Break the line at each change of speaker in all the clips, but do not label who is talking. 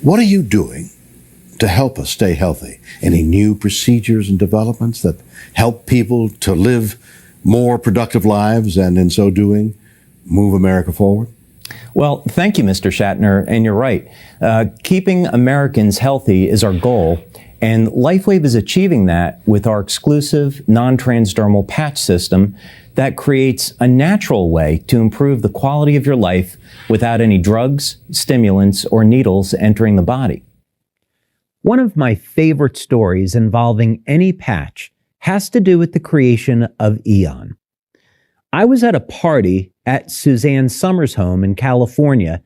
What are you doing to help us stay healthy? Any new procedures and developments that help people to live more productive lives and in so doing, move America forward?
Well, thank you, Mr. Shatner, and you're right. Keeping Americans healthy is our goal, and LifeWave is achieving that with our exclusive non-transdermal patch system that creates a natural way to improve the quality of your life without any drugs, stimulants, or needles entering the body. One of my favorite stories involving any patch has to do with the creation of Eon. I was at a party at Suzanne Summers' home in California,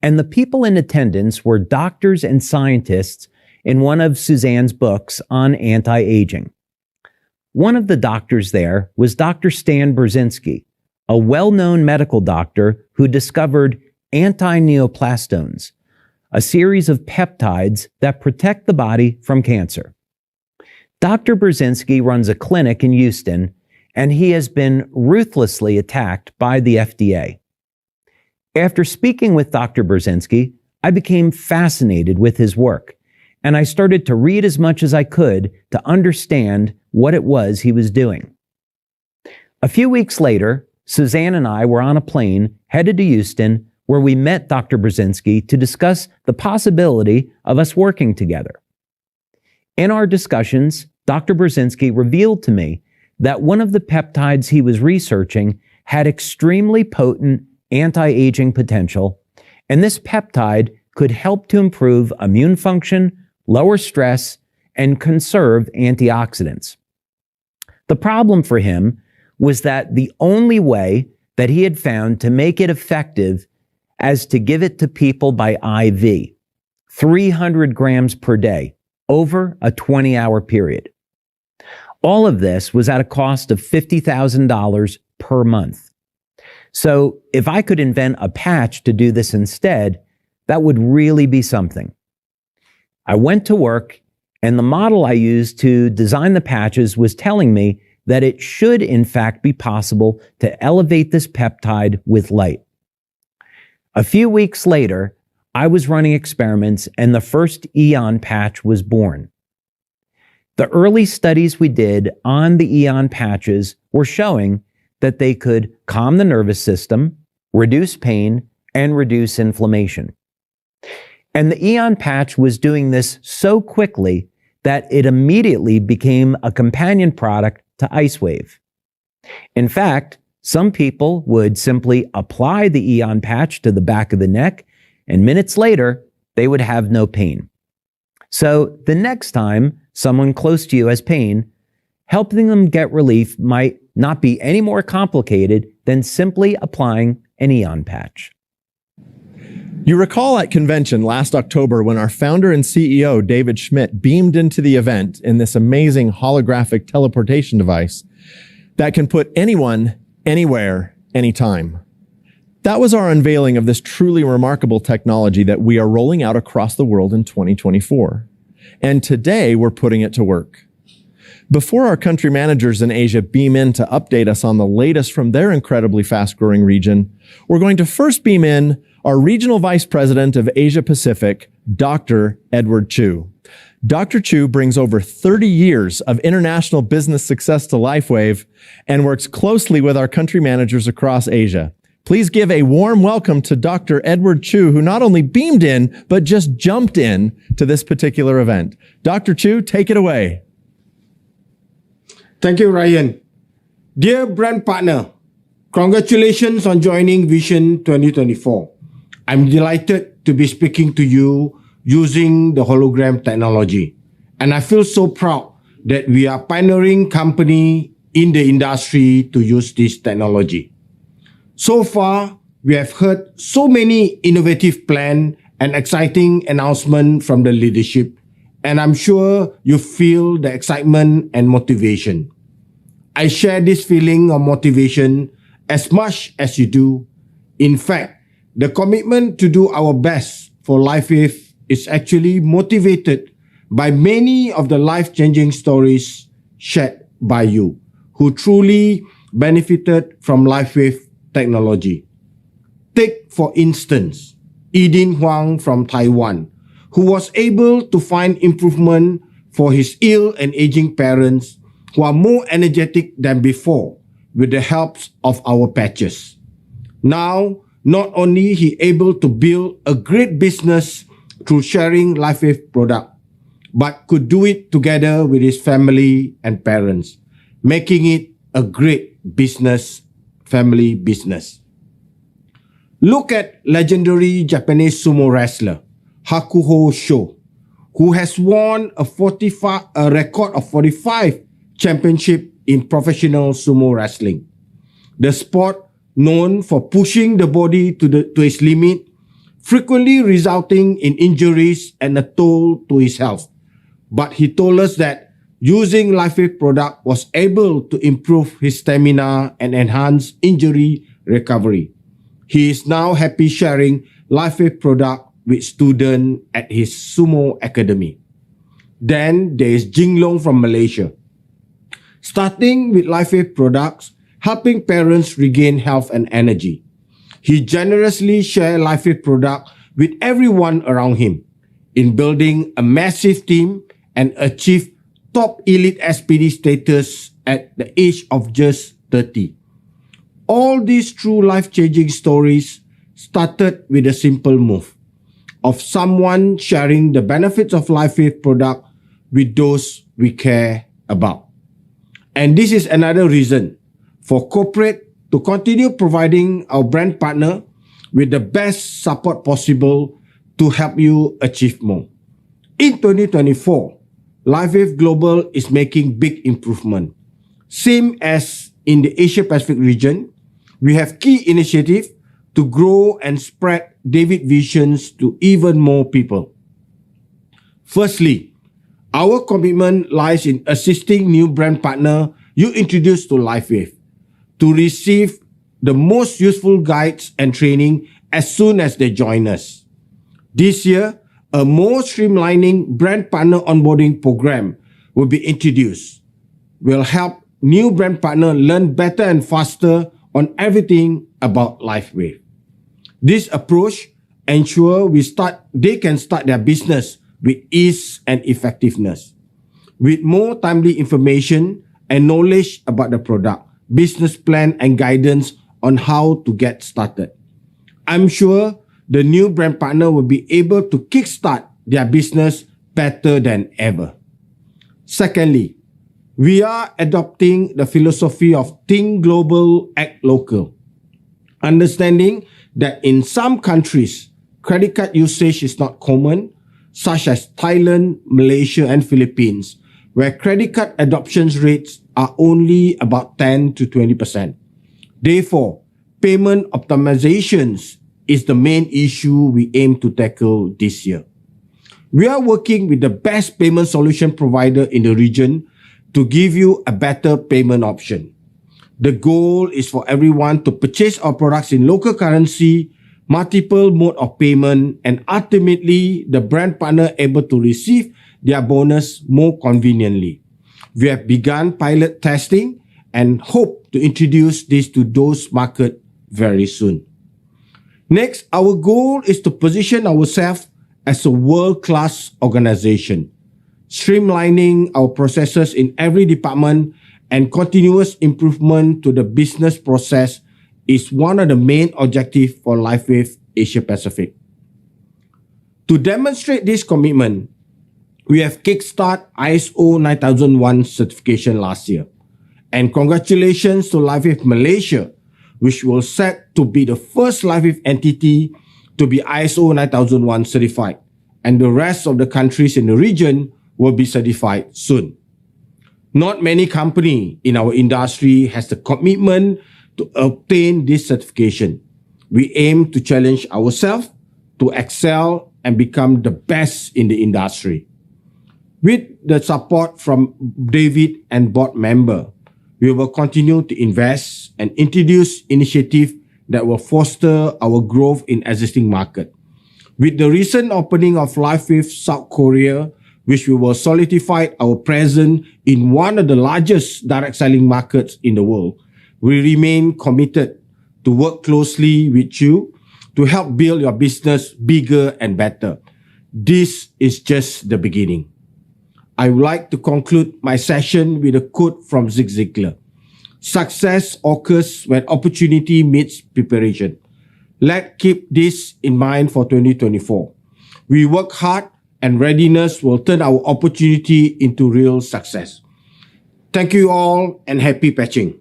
and the people in attendance were doctors and scientists in one of Suzanne's books on anti-aging. One of the doctors there was Dr. Stan Brzezinski, a well-known medical doctor who discovered anti-neoplastones, a series of peptides that protect the body from cancer. Dr. Brzezinski runs a clinic in Houston, and he has been ruthlessly attacked by the FDA. After speaking with Dr. Brzezinski, I became fascinated with his work, and I started to read as much as I could to understand what it was he was doing. A few weeks later, Suzanne and I were on a plane headed to Houston, where we met Dr. Brzezinski to discuss the possibility of us working together. In our discussions, Dr. Brzezinski revealed to me that one of the peptides he was researching had extremely potent anti-aging potential, and this peptide could help to improve immune function, lower stress, and conserve antioxidants. The problem for him was that the only way that he had found to make it effective as to give it to people by IV, 300 grams per day, over a 20-hour period. All of this was at a cost of $50,000 per month. So if I could invent a patch to do this instead, that would really be something. I went to work, and the model I used to design the patches was telling me that it should in fact be possible to elevate this peptide with light. A few weeks later, I was running experiments, and the first Eon patch was born. The early studies we did on the Eon patches were showing that they could calm the nervous system, reduce pain, and reduce inflammation. And the Eon patch was doing this so quickly that it immediately became a companion product to IceWave. In fact, some people would simply apply the Eon patch to the back of the neck, and minutes later, they would have no pain. So the next time someone close to you has pain, helping them get relief might not be any more complicated than simply applying an Eon patch.
You recall at convention last October when our founder and CEO, David Schmidt, beamed into the event in this amazing holographic teleportation device that can put anyone, anywhere, anytime. That was our unveiling of this truly remarkable technology that we are rolling out across the world in 2024. And today we're putting it to work. Before our country managers in Asia beam in to update us on the latest from their incredibly fast-growing region, we're going to first beam in our Regional Vice President of Asia Pacific, Dr. Edward Chu. Dr. Chu brings over 30 years of international business success to LifeWave and works closely with our country managers across Asia. Please give a warm welcome to Dr. Edward Chu, who not only beamed in, but just jumped in to this particular event. Dr. Chu, take it away.
Thank you, Ryan. Dear brand partner, congratulations on joining Vision 2024. I'm delighted to be speaking to you using the hologram technology. And I feel so proud that we are pioneering company in the industry to use this technology. So far, we have heard so many innovative plans and exciting announcements from the leadership, and I'm sure you feel the excitement and motivation. I share this feeling of motivation as much as you do. In fact, the commitment to do our best for LifeWave is actually motivated by many of the life-changing stories shared by you, who truly benefited from LifeWave technology. Take, for instance, Edin Huang from Taiwan, who was able to find improvement for his ill and aging parents who are more energetic than before with the help of our patches. Now, not only he able to build a great business through sharing LifeWave product, but could do it together with his family and parents, making it a great business, family business. Look at legendary Japanese sumo wrestler Hakuho Sho, who has won a record of 45 championship in professional sumo wrestling. The sport known for pushing the body to its limit, frequently resulting in injuries and a toll to his health. But he told us that using LifeWave product was able to improve his stamina and enhance injury recovery. He is now happy sharing LifeWave product with students at his sumo academy. Then there is Jinglong from Malaysia. Starting with LifeWave products, helping parents regain health and energy. He generously shared LifeWave product with everyone around him in building a massive team and achieve top elite SPD status at the age of just 30. All these true life-changing stories started with a simple move of someone sharing the benefits of LifeWave product with those we care about. And this is another reason for corporate to continue providing our brand partner with the best support possible to help you achieve more. In 2024, LifeWave Global is making big improvement. Same as in the Asia Pacific region, we have key initiatives to grow and spread David Visions to even more people. Firstly, our commitment lies in assisting new brand partner you introduce to LifeWave to receive the most useful guides and training as soon as they join us. This year, a more streamlining brand partner onboarding program will be introduced. Will help new brand partner learn better and faster on everything about LifeWave. This approach ensures they can start their business with ease and effectiveness. With more timely information and knowledge about the product, business plan and guidance on how to get started. I'm sure the new brand partner will be able to kickstart their business better than ever. Secondly, we are adopting the philosophy of think global, act local. Understanding that in some countries, credit card usage is not common, such as Thailand, Malaysia, and Philippines, where credit card adoption rates are only about 10 to 20%. Therefore, payment optimizations is the main issue we aim to tackle this year. We are working with the best payment solution provider in the region to give you a better payment option. The goal is for everyone to purchase our products in local currency, multiple mode of payment, and ultimately the brand partner able to receive their bonus more conveniently. We have begun pilot testing and hope to introduce this to those markets very soon. Next, our goal is to position ourselves as a world-class organization, streamlining our processes in every department and continuous improvement to the business process is one of the main objectives for LifeWave Asia Pacific. To demonstrate this commitment, we have kickstarted ISO 9001 certification last year. And congratulations to LifeWave Malaysia, which will set to be the first LifeWave entity to be ISO 9001 certified. And the rest of the countries in the region will be certified soon. Not many companies in our industry has the commitment to obtain this certification. We aim to challenge ourselves to excel and become the best in the industry. With the support from David and board member, we will continue to invest and introduce initiatives that will foster our growth in existing market. With the recent opening of LifeWave South Korea, which we will solidify our presence in one of the largest direct selling markets in the world, we remain committed to work closely with you to help build your business bigger and better. This is just the beginning. I would like to conclude my session with a quote from Zig Ziglar. Success occurs when opportunity meets preparation. Let's keep this in mind for 2024. We work hard and readiness will turn our opportunity into real success. Thank you all and happy patching.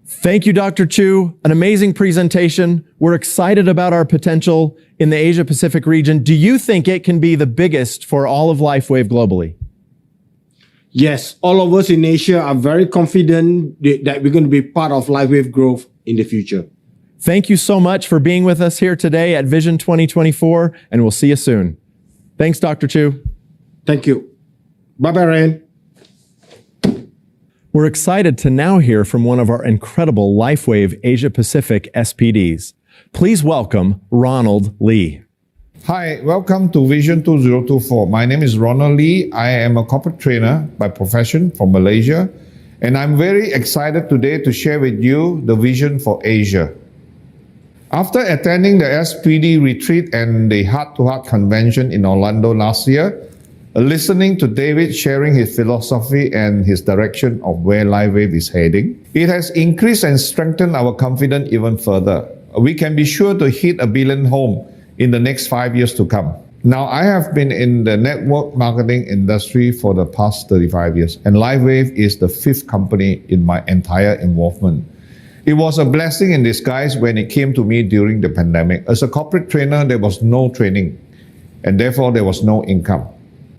Thank you, Dr. Chu. An amazing presentation. We're excited about our potential in the Asia Pacific region. Do you think it can be the biggest for all of LifeWave globally?
Yes, all of us in Asia are very confident that we're going to be part of LifeWave growth in the future.
Thank you so much for being with us here today at Vision 2024, and we'll see you soon. Thanks, Dr. Chu.
Thank you. Bye-bye, Ryan.
We're excited to now hear from one of our incredible LifeWave Asia Pacific SPDs. Please welcome Ronald Lee.
Hi, welcome to Vision 2024. My name is Ronald Lee. I am a corporate trainer by profession from Malaysia, and I'm very excited today to share with you the vision for Asia. After attending the SPD retreat and the heart-to-heart convention in Orlando last year, listening to David sharing his philosophy and his direction of where LifeWave is heading, it has increased and strengthened our confidence even further. We can be sure to hit 1 billion home in the next 5 years to come. Now, I have been in the network marketing industry for the past 35 years, and LifeWave is the 5th company in my entire involvement. It was a blessing in disguise when it came to me during the pandemic. As a corporate trainer, there was no training, and therefore there was no income.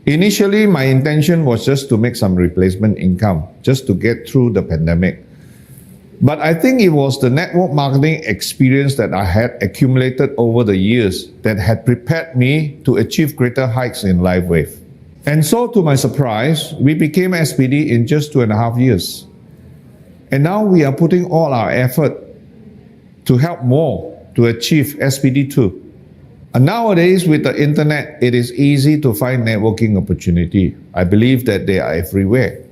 Initially, my intention was just to make some replacement income, just to get through the pandemic. But I think it was the network marketing experience that I had accumulated over the years that had prepared me to achieve greater heights in LifeWave. And so, to my surprise, we became SPD in just 2.5 years. And now we are putting all our effort to help more to achieve SPD2. And nowadays, with the internet, it is easy to find networking opportunity. I believe that they are everywhere.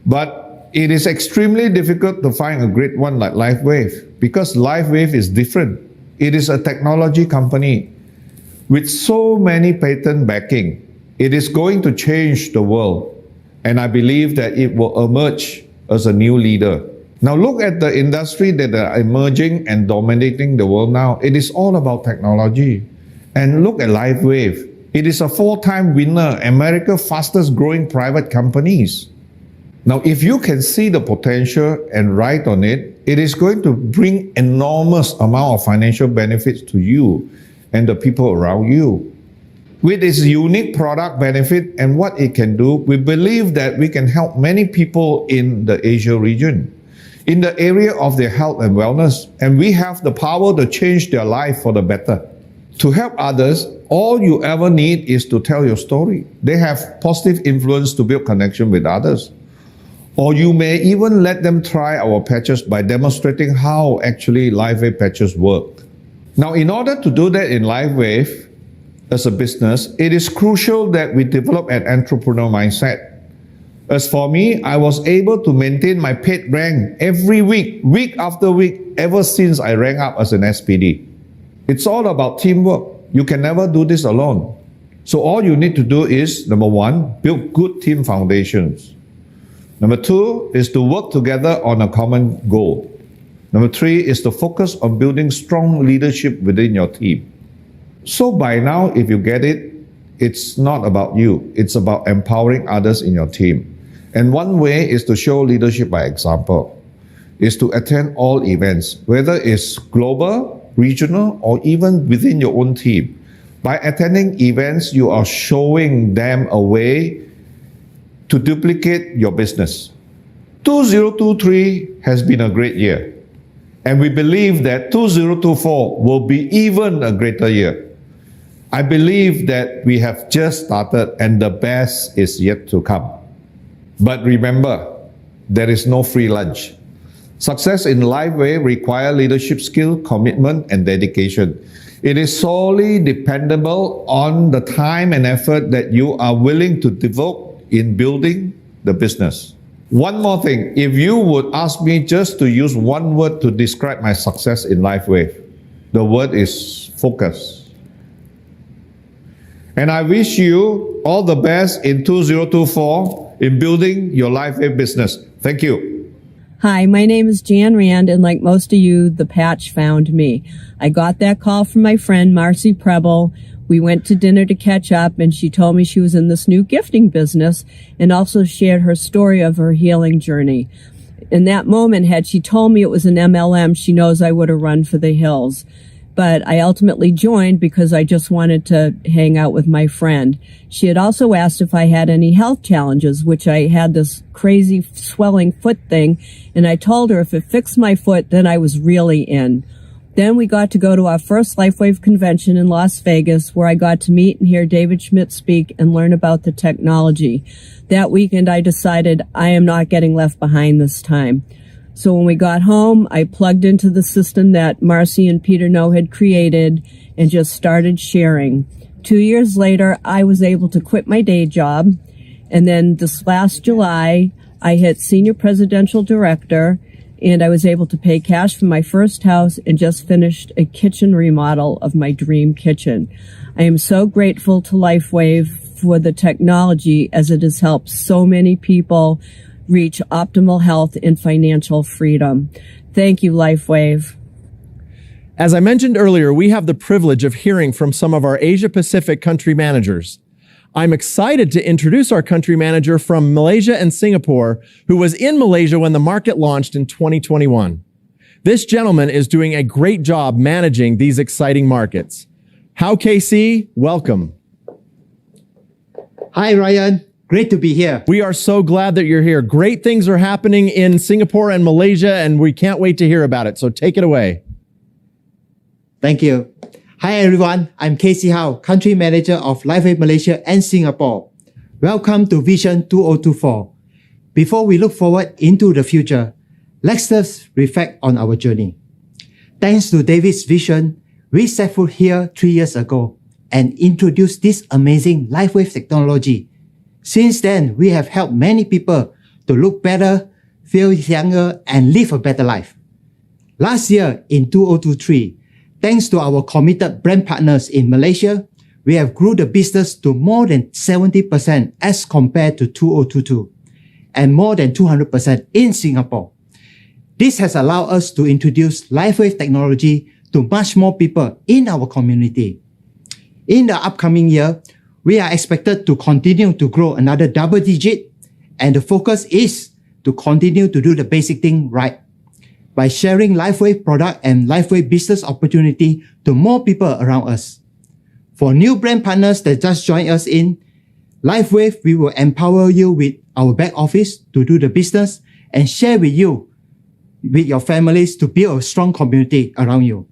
But it is extremely difficult to find a great one like LifeWave because LifeWave is different. It is a technology company with so many patent backing. It is going to change the world. And I believe that it will emerge as a new leader. Now look at the industry that are emerging and dominating the world now. It is all about technology. And look at LifeWave. It is a 4-time winner, America's fastest growing private companies. Now, if you can see the potential and ride on it, it is going to bring enormous amount of financial benefits to you and the people around you. With its unique product benefit and what it can do, we believe that we can help many people in the Asia region, in the area of their health and wellness, and we have the power to change their life for the better. To help others, all you ever need is to tell your story. They have positive influence to build connection with others. Or you may even let them try our patches by demonstrating how actually LifeWave patches work. Now, in order to do that in LifeWave as a business, it is crucial that we develop an entrepreneur mindset. As for me, I was able to maintain my paid rank every week, week after week, ever since I ranked up as an SPD. It's all about teamwork. You can never do this alone. So all you need to do is, number 1, build good team foundations. Number 2 is to work together on a common goal. Number 3 is to focus on building strong leadership within your team. So by now, if you get it, it's not about you. It's about empowering others in your team. And one way is to show leadership by example, is to attend all events, whether it's global, regional, or even within your own team. By attending events, you are showing them a way to duplicate your business. 2023 has been a great year, and we believe that 2024 will be even a greater year. I believe that we have just started and the best is yet to come. But remember, there is no free lunch. Success in LifeWave requires leadership skill, commitment, and dedication. It is solely dependable on the time and effort that you are willing to devote in building the business. One more thing, if you would ask me just to use one word to describe my success in LifeWave, the word is focus. And I wish you all the best in 2024 in building your LifeWave business. Thank you.
Hi, my name is Jan Rand, and like most of you, the patch found me. I got that call from my friend, Marcy Preble. We went to dinner to catch up, and she told me she was in this new gifting business and also shared her story of her healing journey. In that moment, had she told me it was an MLM, she knows I would have run for the hills. But I ultimately joined because I just wanted to hang out with my friend. She had also asked if I had any health challenges, which I had this crazy swelling foot thing. And I told her if it fixed my foot, then I was really in. Then we got to go to our first LifeWave convention in Las Vegas, where I got to meet and hear David Schmidt speak and learn about the technology. That weekend, I decided I am not getting left behind this time. So when we got home, I plugged into the system that Marcy and Peter No had created and just started sharing. 2 years later, I was able to quit my day job. And then this last July, I hit senior presidential director, and I was able to pay cash for my first house and just finished a kitchen remodel of my dream kitchen. I am so grateful to LifeWave for the technology, as it has helped so many people reach optimal health and financial freedom. Thank you, LifeWave.
As I mentioned earlier, we have the privilege of hearing from some of our Asia Pacific country managers. I'm excited to introduce our country manager from Malaysia and Singapore, who was in Malaysia when the market launched in 2021. This gentleman is doing a great job managing these exciting markets. How KC, welcome.
Hi, Ryan. Great to be here.
We are so glad that you're here. Great things are happening in Singapore and Malaysia, and we can't wait to hear about it. So take it away.
Thank you. Hi, everyone. I'm Casey Howe, Country Manager of LifeWave Malaysia and Singapore. Welcome to Vision 2024. Before we look forward into the future, let's just reflect on our journey. Thanks to David's vision, we set foot here 3 years ago and introduced this amazing LifeWave technology. Since then, we have helped many people to look better, feel younger, and live a better life. Last year, in 2023, thanks to our committed brand partners in Malaysia, we have grew the business to more than 70% as compared to 2022, and more than 200% in Singapore. This has allowed us to introduce LifeWave technology to much more people in our community. In the upcoming year, we are expected to continue to grow another double digit, and the focus is to continue to do the basic thing right by sharing LifeWave product and LifeWave business opportunity to more people around us. For new brand partners that just joined us in LifeWave, we will empower you with our back office to do the business and share with you, with your families, to build a strong community around you.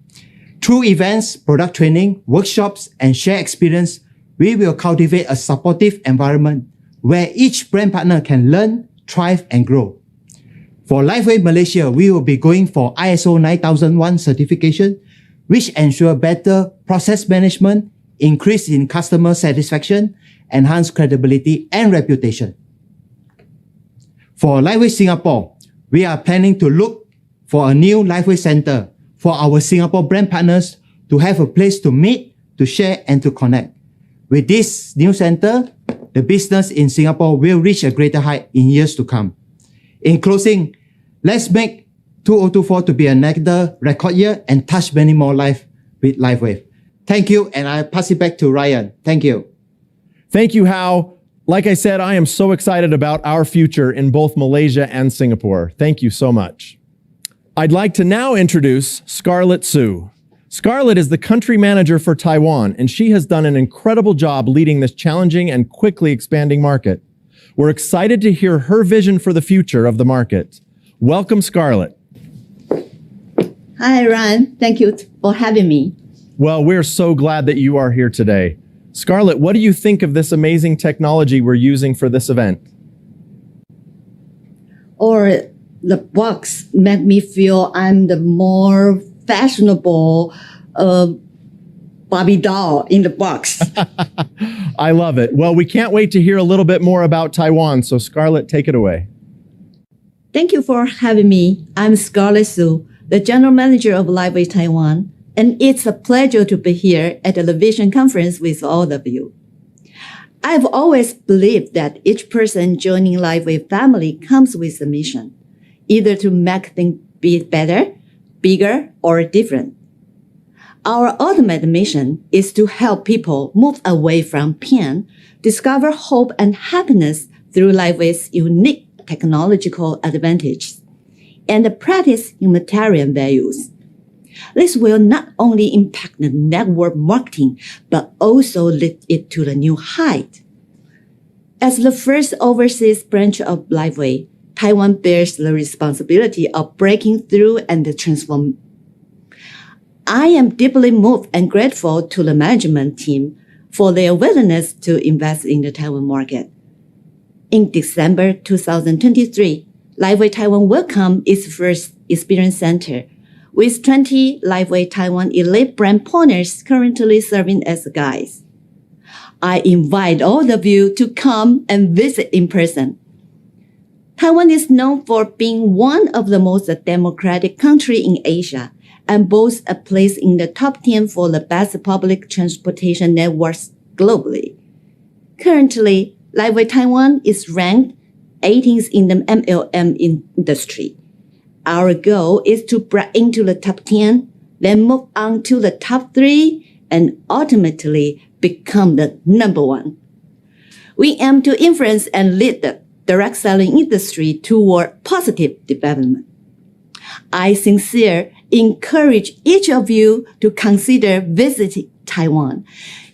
Through events, product training, workshops, and share experience, we will cultivate a supportive environment where each brand partner can learn, thrive, and grow. For LifeWave Malaysia, we will be going for ISO 9001 certification, which ensure better process management, increase in customer satisfaction, enhance credibility and reputation. For LifeWave Singapore, we are planning to look for a new LifeWave center for our Singapore brand partners to have a place to meet, to share, and to connect. With this new center, the business in Singapore will reach a greater height in years to come. In closing, let's make 2024 to be another record year and touch many more lives with LifeWave. Thank you, and I pass it back to Ryan. Thank you.
Thank you, Hao. Like I said, I am so excited about our future in both Malaysia and Singapore. Thank you so much. I'd like to now introduce Scarlett Su. Scarlett is the country manager for Taiwan, and she has done an incredible job leading this challenging and quickly expanding market. We're excited to hear her vision for the future of the market. Welcome, Scarlett.
Hi, Ryan. Thank you for having me.
Well, we're so glad that you are here today. Scarlett, what do you think of this amazing technology we're using for this event?
Or the box make me feel I'm the more fashionable Barbie doll in the box.
I love it. Well, we can't wait to hear a little bit more about Taiwan. So Scarlett, take it away.
Thank you for having me. I'm Scarlett Su, the General Manager of LifeWave Taiwan, and it's a pleasure to be here at the Vision Conference with all of you. I've always believed that each person joining LifeWave family comes with a mission, either to make things be better, bigger, or different. Our ultimate mission is to help people move away from pain, discover hope and happiness through LifeWave's unique technological advantages, and practice humanitarian values. This will not only impact the network marketing, but also lift it to the new height. As the first overseas branch of LifeWave, Taiwan bears the responsibility of breaking through and transforming. I am deeply moved and grateful to the management team for their willingness to invest in the Taiwan market. In December 2023, LifeWave Taiwan welcomed its first experience center, with 20 LifeWave Taiwan elite brand partners currently serving as guides. I invite all of you to come and visit in person. Taiwan is known for being one of the most democratic countries in Asia and boasts a place in the top 10 for the best public transportation networks globally. Currently, LifeWave Taiwan is ranked 18th in the MLM industry. Our goal is to break into the top 10, then move on to the top 3, and ultimately become the number 1. We aim to influence and lead the direct selling industry toward positive development. I sincerely encourage each of you to consider visiting Taiwan.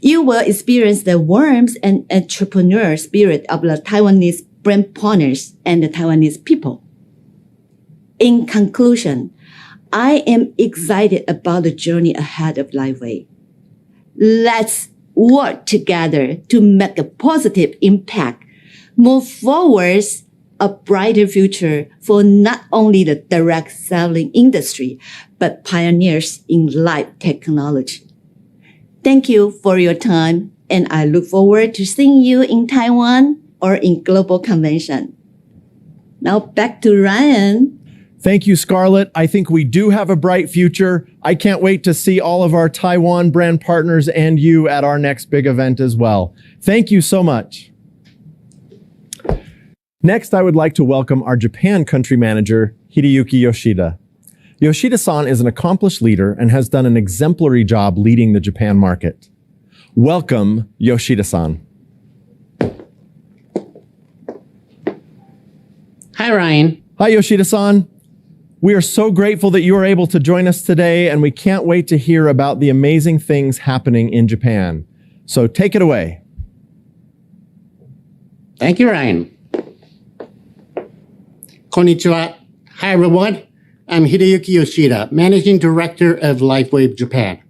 You will experience the warmth and entrepreneurial spirit of the Taiwanese brand partners and the Taiwanese people. In conclusion, I am excited about the journey ahead of LifeWave. Let's work together to make a positive impact, move forward a brighter future for not only the direct selling industry, but pioneers in life technology. Thank you for your time, and I look forward to seeing you in Taiwan or in global convention. Now back to Ryan.
Thank you, Scarlett. I think we do have a bright future. I can't wait to see all of our Taiwan brand partners and you at our next big event as well. Thank you so much. Next, I would like to welcome our Japan country manager, Hideyuki Yoshida. Yoshida-san is an accomplished leader and has done an exemplary job leading the Japan market. Welcome, Yoshida-san.
Hi, Ryan.
Hi, Yoshida-san. We are so grateful that you are able to join us today, and we can't wait to hear about the amazing things happening in Japan. So take it away.
Thank you, Ryan. Konnichiwa. Hi, everyone. I'm Hideyuki Yoshida, Managing Director of LifeWave Japan.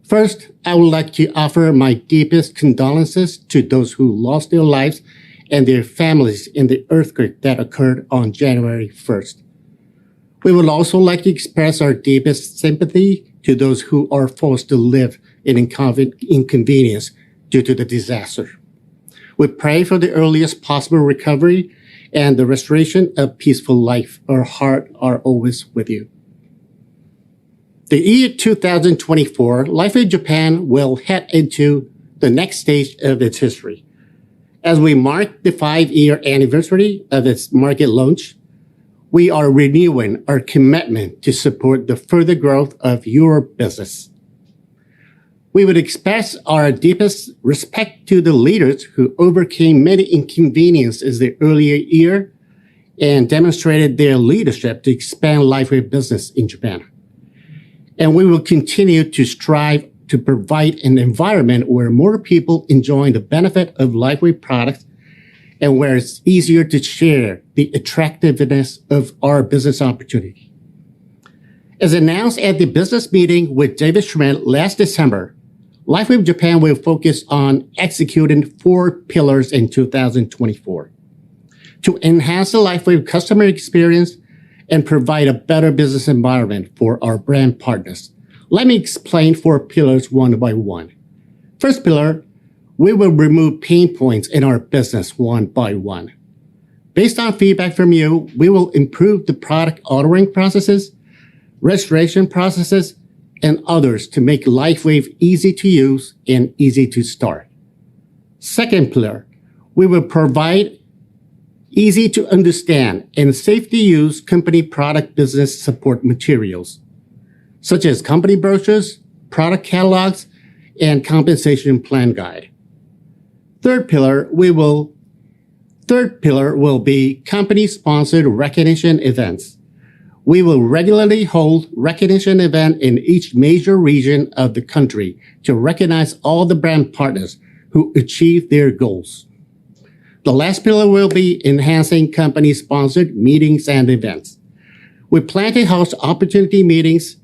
First, I would like to offer my deepest condolences to those who lost their lives and their families in the earthquake that occurred on January 1st. We would also like to express our deepest sympathy to those who are forced to live in inconvenience due to the disaster. We pray for the earliest possible recovery and the restoration of peaceful life. Our hearts are always with you. The year 2024, LifeWave Japan will head into the next stage of its history. As we mark the 5-year anniversary of its market launch, we are renewing our commitment to support the further growth of your business. We would express our deepest respect to the leaders who overcame many inconveniences the earlier year and demonstrated their leadership to expand LifeWave business in Japan. And we will continue to strive to provide an environment where more people enjoy the benefit of LifeWave products and where it's easier to share the attractiveness of our business opportunity. As announced at the business meeting with David Schmidt last December, LifeWave Japan will focus on executing 4 pillars in 2024 to enhance the LifeWave customer experience and provide a better business environment for our brand partners. Let me explain 4 pillars one by one. First pillar, we will remove pain points in our business one by one. Based on feedback from you, we will improve the product ordering processes, registration processes, and others to make LifeWave easy to use and easy to start. Second pillar, we will provide easy to understand and safe to use company product business support materials, such as company brochures, product catalogs, and compensation plan guide. Third pillar will be company-sponsored recognition events. We will regularly hold recognition events in each major region of the country to recognize all the brand partners who achieve their goals. The last pillar will be enhancing company-sponsored meetings and events. We plan to host opportunity meetings,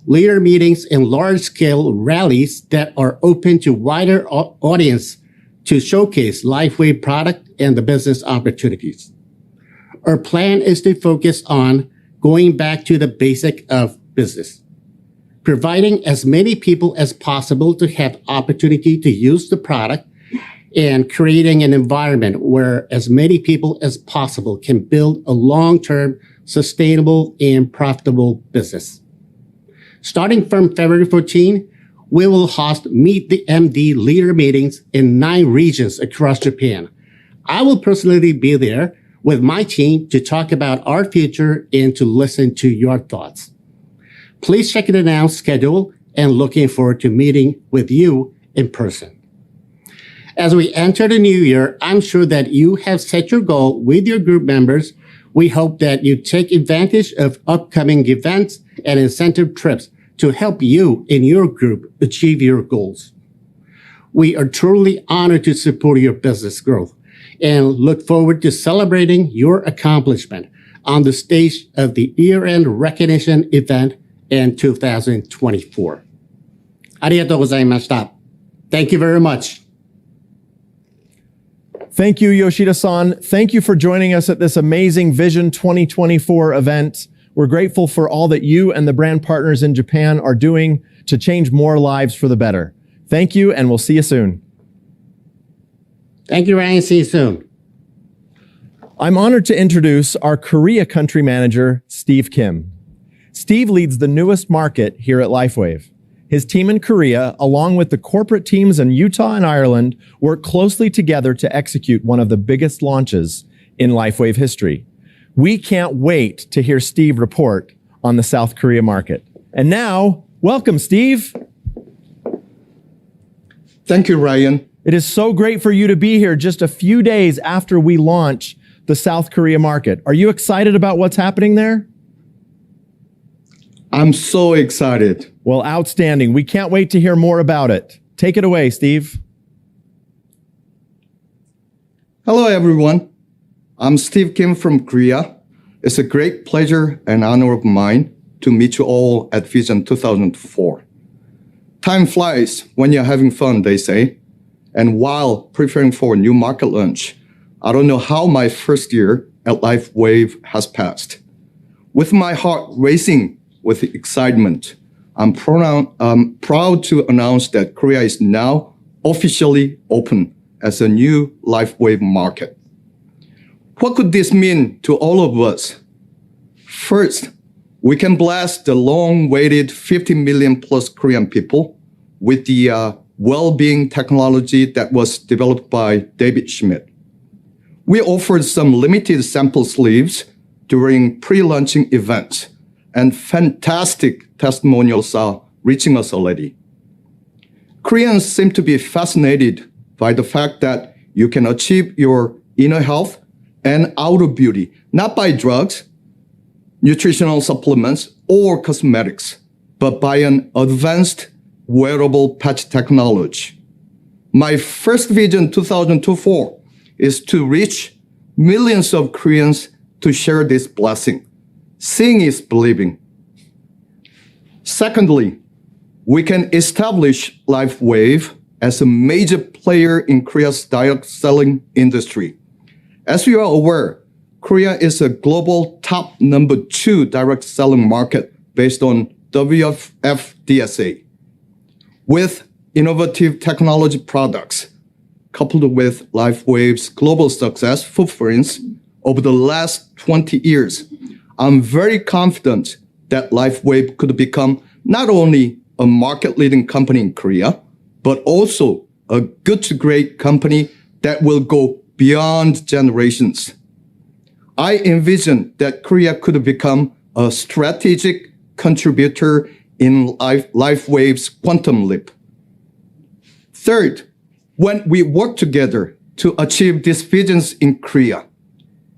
leader meetings, and large-scale rallies that are open to wider audience to showcase LifeWave product and the business opportunities. Our plan is to focus on going back to the basic of business, providing as many people as possible to have opportunity to use the product, and creating an environment where as many people as possible can build a long-term, sustainable, and profitable business. Starting from February 14, we will host Meet the MD leader meetings in 9 regions across Japan. I will personally be there with my team to talk about our future and to listen to your thoughts. Please check the announced schedule and looking forward to meeting with you in person. As we enter the new year, I'm sure that you have set your goal with your group members. We hope that you take advantage of upcoming events and incentive trips to help you and your group achieve your goals. We are truly honored to support your business growth and look forward to celebrating your accomplishment on the stage of the year-end recognition event in 2024. ありがとうございました。Thank you very much.
Thank you, Yoshida-san. Thank you for joining us at this amazing Vision 2024 event. We're grateful for all that you and the brand partners in Japan are doing to change more lives for the better. Thank you, and we'll see you soon.
Thank you, Ryan. See you soon.
I'm honored to introduce our Korea country manager, Steve Kim. Steve leads the newest market here at LifeWave. His team in Korea, along with the corporate teams in Utah and Ireland, work closely together to execute one of the biggest launches in LifeWave history. We can't wait to hear Steve report on the South Korea market. And now, welcome, Steve.
Thank you, Ryan.
It is so great for you to be here just a few days after we launch the South Korea market. Are you excited about what's happening there?
I'm so excited.
Well, outstanding. We can't wait to hear more about it. Take it away, Steve.
Hello, everyone. I'm Steve Kim from Korea. It's a great pleasure and honor of mine to meet you all at Vision 2004. Time flies when you're having fun, they say. And while preparing for a new market launch, I don't know how my first year at LifeWave has passed. With my heart racing with excitement, I'm proud to announce that Korea is now officially open as a new LifeWave market. What could this mean to all of us? First, we can bless the long-awaited 50 million plus Korean people with the well-being technology that was developed by David Schmidt. We offered some limited sample sleeves during pre-launching events, and fantastic testimonials are reaching us already. Koreans seem to be fascinated by the fact that you can achieve your inner health and outer beauty, not by drugs, nutritional supplements, or cosmetics, but by an advanced wearable patch technology. My first Vision 2024 is to reach millions of Koreans to share this blessing. Seeing is believing. Secondly, we can establish LifeWave as a major player in Korea's direct selling industry. As you are aware, Korea is a global top #2 direct selling market based on WFF DSA. With innovative technology products, coupled with LifeWave's global success footprints over the last 20 years, I'm very confident that LifeWave could become not only a market-leading company in Korea, but also a good to great company that will go beyond generations. I envision that Korea could become a strategic contributor in LifeWave's quantum leap. Third, when we work together to achieve these visions in Korea,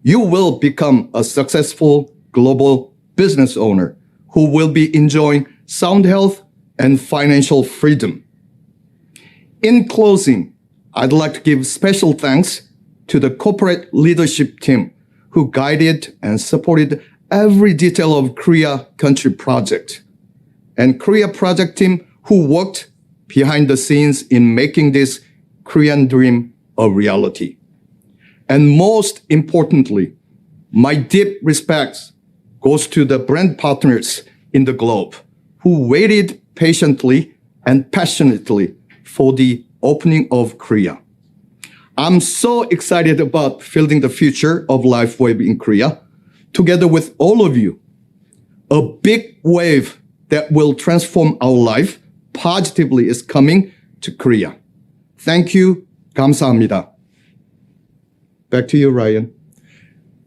you will become a successful global business owner who will be enjoying sound health and financial freedom. In closing, I'd like to give special thanks to the corporate leadership team who guided and supported every detail of Korea Country Project, and Korea Project team who worked behind the scenes in making this Korean dream a reality. And most importantly, my deep respects goes to the brand partners in the globe who waited patiently and passionately for the opening of Korea. I'm so excited about building the future of LifeWave in Korea together with all of you. A big wave that will transform our life positively is coming to Korea. Thank you. 감사합니다. Back to you, Ryan.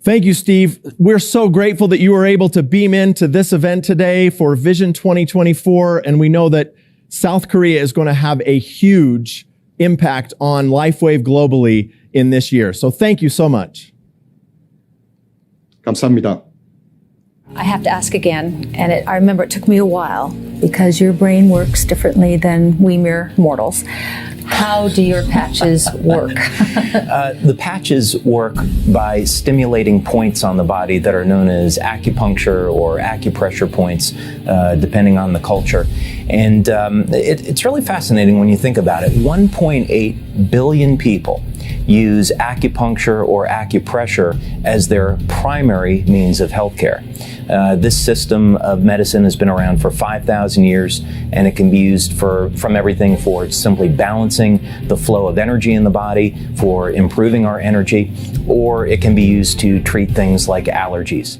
Thank you, Steve. We're so grateful that you were able to beam into this event today for Vision 2024. And we know that South Korea is going to have a huge impact on LifeWave globally in this year. So thank you so much.
감사합니다.
I have to ask again, and I remember it took me a while because your brain works differently than we mere mortals. How do your patches work?
The patches work by stimulating points on the body that are known as acupuncture or acupressure points, depending on the culture. And it's really fascinating when you think about it. 1.8 billion people use acupuncture or acupressure as their primary means of healthcare. This system of medicine has been around for 5,000 years, and it can be used from everything for simply balancing the flow of energy in the body, for improving our energy, or it can be used to treat things like allergies.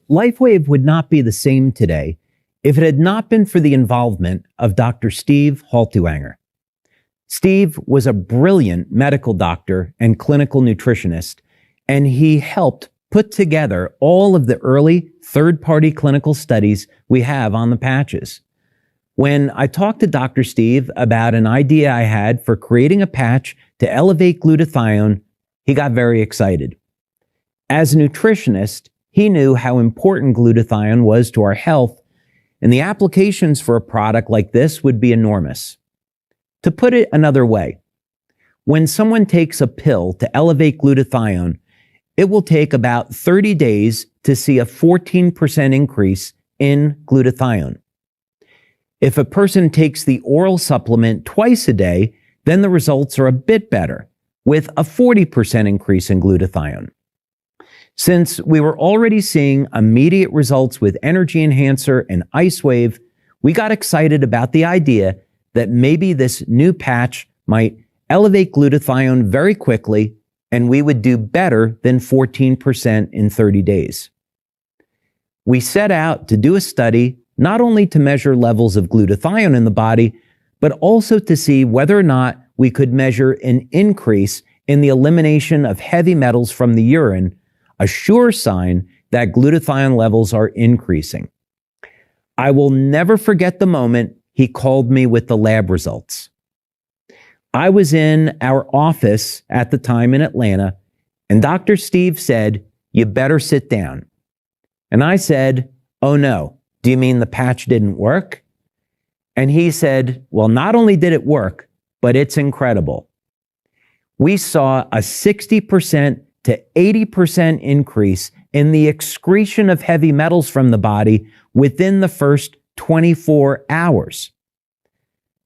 LifeWave would not be the same today if it had not been for the involvement of Dr. Steve Haltuanger. Steve was a brilliant medical doctor and clinical nutritionist, and he helped put together all of the early third-party clinical studies we have on the patches. When I talked to Dr. Steve about an idea I had for creating a patch to elevate glutathione, he got very excited. As a nutritionist, he knew how important glutathione was to our health, and the applications for a product like this would be enormous. To put it another way, when someone takes a pill to elevate glutathione, it will take about 30 days to see a 14% increase in glutathione. If a person takes the oral supplement twice a day, then the results are a bit better, with a 40% increase in glutathione. Since we were already seeing immediate results with Energy Enhancer and IceWave, we got excited about the idea that maybe this new patch might elevate glutathione very quickly, and we would do better than 14% in 30 days. We set out to do a study not only to measure levels of glutathione in the body, but also to see whether or not we could measure an increase in the elimination of heavy metals from the urine, a sure sign that glutathione levels are increasing. I will never forget the moment he called me with the lab results. I was in our office at the time in Atlanta, and Dr. Steve said, "You better sit down." And I said, "Oh no, do you mean the patch didn't work?" And he said, "Well, not only did it work, but it's incredible." We saw a 60% to 80% increase in the excretion of heavy metals from the body within the first 24 hours.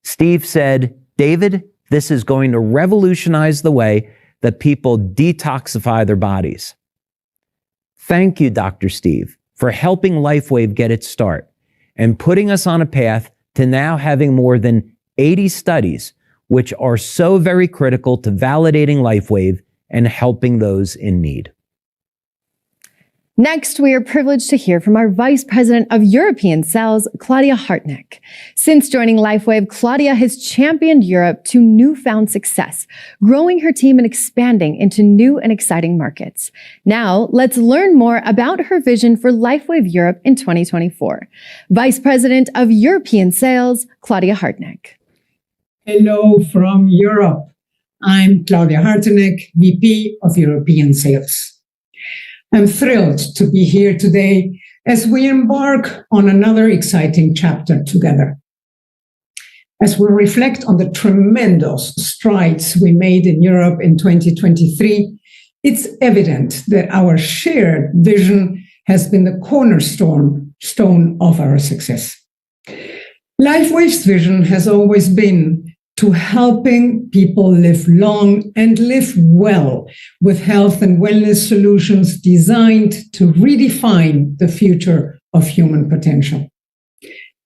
Steve said, "David, this is going to revolutionize the way that people detoxify their bodies." Thank you, Dr. Steve, for helping LifeWave get its start and putting us on a path to now having more than 80 studies, which are so very critical to validating LifeWave and helping those in need.
Next, we are privileged to hear from our Vice President of European Sales, Claudia Hartneck. Since joining LifeWave, Claudia has championed Europe to newfound success, growing her team and expanding into new and exciting markets. Now, let's learn more about her vision for LifeWave Europe in 2024. Vice President of European Sales, Claudia Hartneck.
Hello from Europe. I'm Claudia Hartneck, VP of European Sales. I'm thrilled to be here today as we embark on another exciting chapter together. As we reflect on the tremendous strides we made in Europe in 2023, it's evident that our shared vision has been the cornerstone of our success. LifeWave's vision has always been to helping people live long and live well with health and wellness solutions designed to redefine the future of human potential.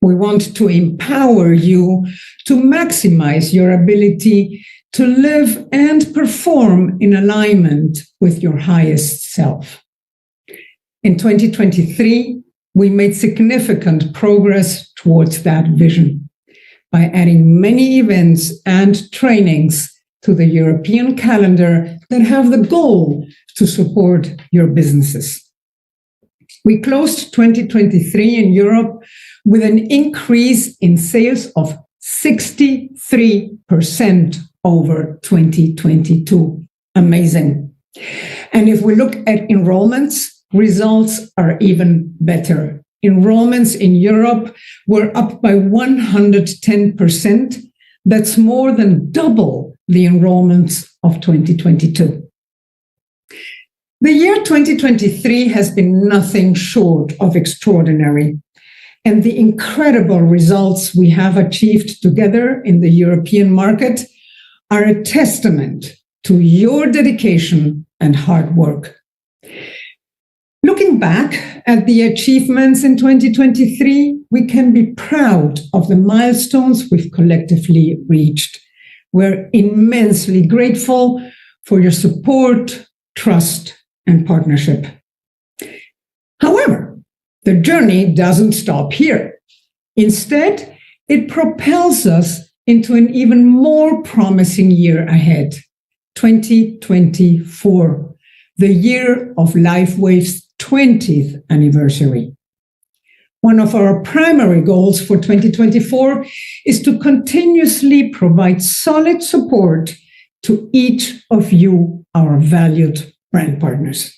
We want to empower you to maximize your ability to live and perform in alignment with your highest self. In 2023, we made significant progress towards that vision by adding many events and trainings to the European calendar that have the goal to support your businesses. We closed 2023 in Europe with an increase in sales of 63% over 2022. Amazing. And if we look at enrollments, results are even better. Enrollments in Europe were up by 110%. That's more than double the enrollments of 2022. The year 2023 has been nothing short of extraordinary, and the incredible results we have achieved together in the European market are a testament to your dedication and hard work. Looking back at the achievements in 2023, we can be proud of the milestones we've collectively reached. We're immensely grateful for your support, trust, and partnership. However, the journey doesn't stop here. Instead, it propels us into an even more promising year ahead, 2024, the year of LifeWave's 20th anniversary. One of our primary goals for 2024 is to continuously provide solid support to each of you, our valued brand partners.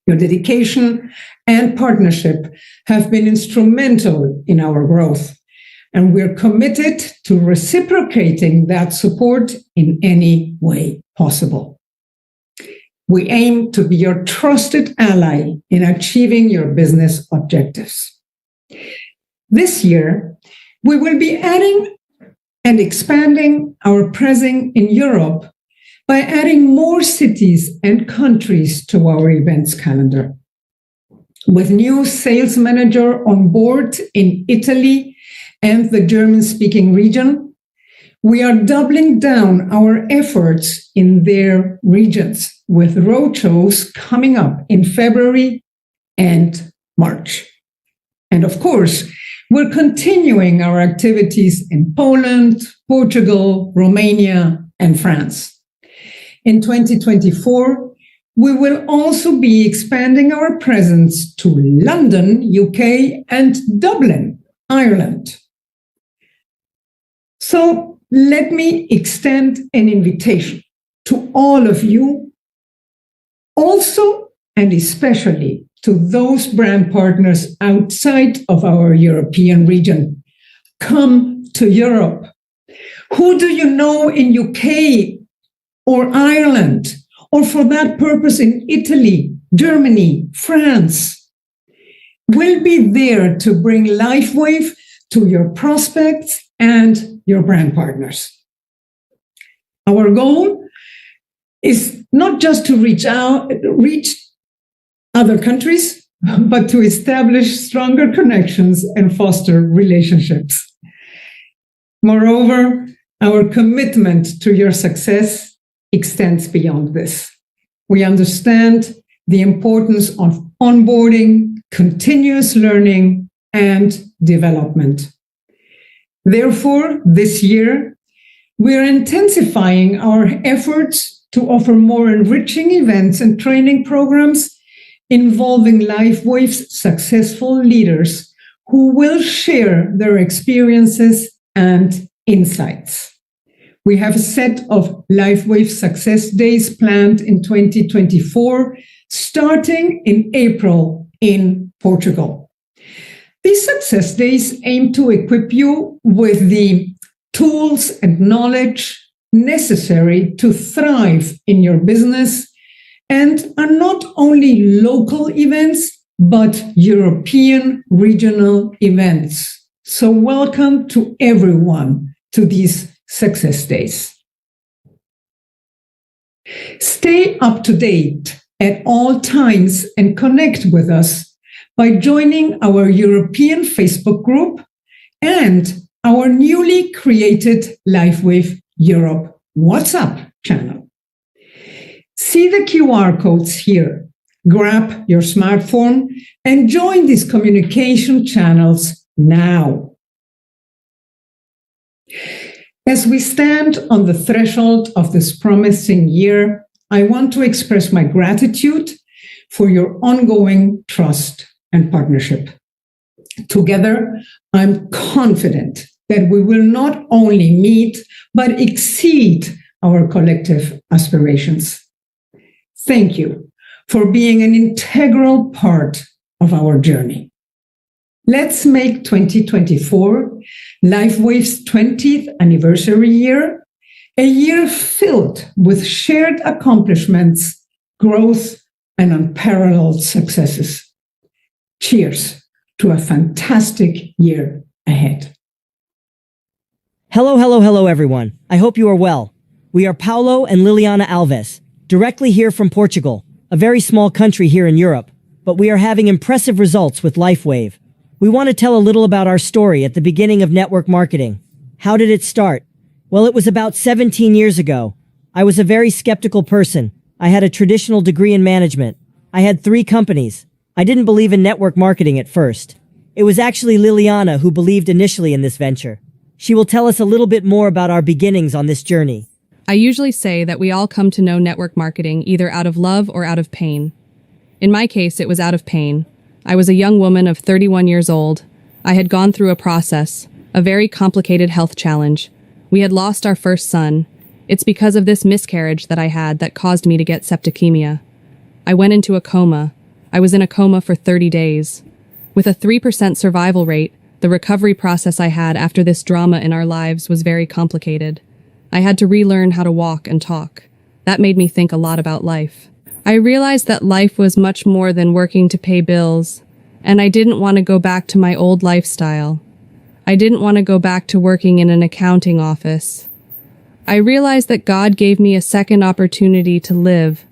Your dedication and partnership have been instrumental in our growth, and we're committed to reciprocating that support in any way possible. We aim to be your trusted ally in achieving your business objectives. This year, we will be adding and expanding our presence in Europe by adding more cities and countries to our events calendar. With new sales manager on board in Italy and the German-speaking region, we are doubling down our efforts in their regions, with roadshows coming up in February and March. And of course, we're continuing our activities in Poland, Portugal, Romania, and France. In 2024, we will also be expanding our presence to London, UK, and Dublin, Ireland. So let me extend an invitation to all of you, also and especially to those brand partners outside of our European region. Come to Europe. Who do you know in UK or Ireland, or for that purpose in Italy, Germany, France? We'll be there to bring LifeWave to your prospects and your brand partners. Our goal is not just to reach other countries, but to establish stronger connections and foster relationships. Moreover, our commitment to your success extends beyond this. We understand the importance of onboarding, continuous learning, and development. Therefore, this year, we're intensifying our efforts to offer more enriching events and training programs involving LifeWave's successful leaders who will share their experiences and insights. We have a set of LifeWave Success Days planned in 2024, starting in April in Portugal. These Success Days aim to equip you with the tools and knowledge necessary to thrive in your business and are not only local events, but European regional events. So welcome to everyone to these Success Days. Stay up to date at all times and connect with us by joining our European Facebook group and our newly created LifeWave Europe WhatsApp channel. See the QR codes here. Grab your smartphone and join these communication channels now. As we stand on the threshold of this promising year, I want to express my gratitude for your ongoing trust and partnership. Together, I'm confident that we will not only meet, but exceed our collective aspirations. Thank you for being an integral part of our journey. Let's make 2024 LifeWave's 20th anniversary year, a year filled with shared accomplishments, growth, and unparalleled successes. Cheers to a fantastic year ahead.
Hello, hello, hello, everyone. I hope you are well. We are Paulo and Liliana Alves, directly here from Portugal, a very small country here in Europe, but we are having impressive results with LifeWave. We want to tell a little about our story at the beginning of network marketing. How did it start? Well, it was about 17 years ago. I was a very skeptical person. I had a traditional degree in management. I had 3 companies. I didn't believe in network marketing at first. It was actually Liliana who believed initially in this venture. She will tell us a little bit more about our beginnings on this journey.
I usually say that we all come to know network marketing either out of love or out of pain. In my case, it was out of pain. I was a young woman of 31 years old. I had gone through a process, a very complicated health challenge. We had lost our first son. It's because of this miscarriage that I had that caused me to get septicemia. I went into a coma. I was in a coma for 30 days. With a 3% survival rate, the recovery process I had after this drama in our lives was very complicated. I had to relearn how to walk and talk. That made me think a lot about life. I realized that life was much more than working to pay bills, and I didn't want to go back to my old lifestyle. I didn't want to go back to working in an accounting office. I realized that God gave me a second opportunity to live.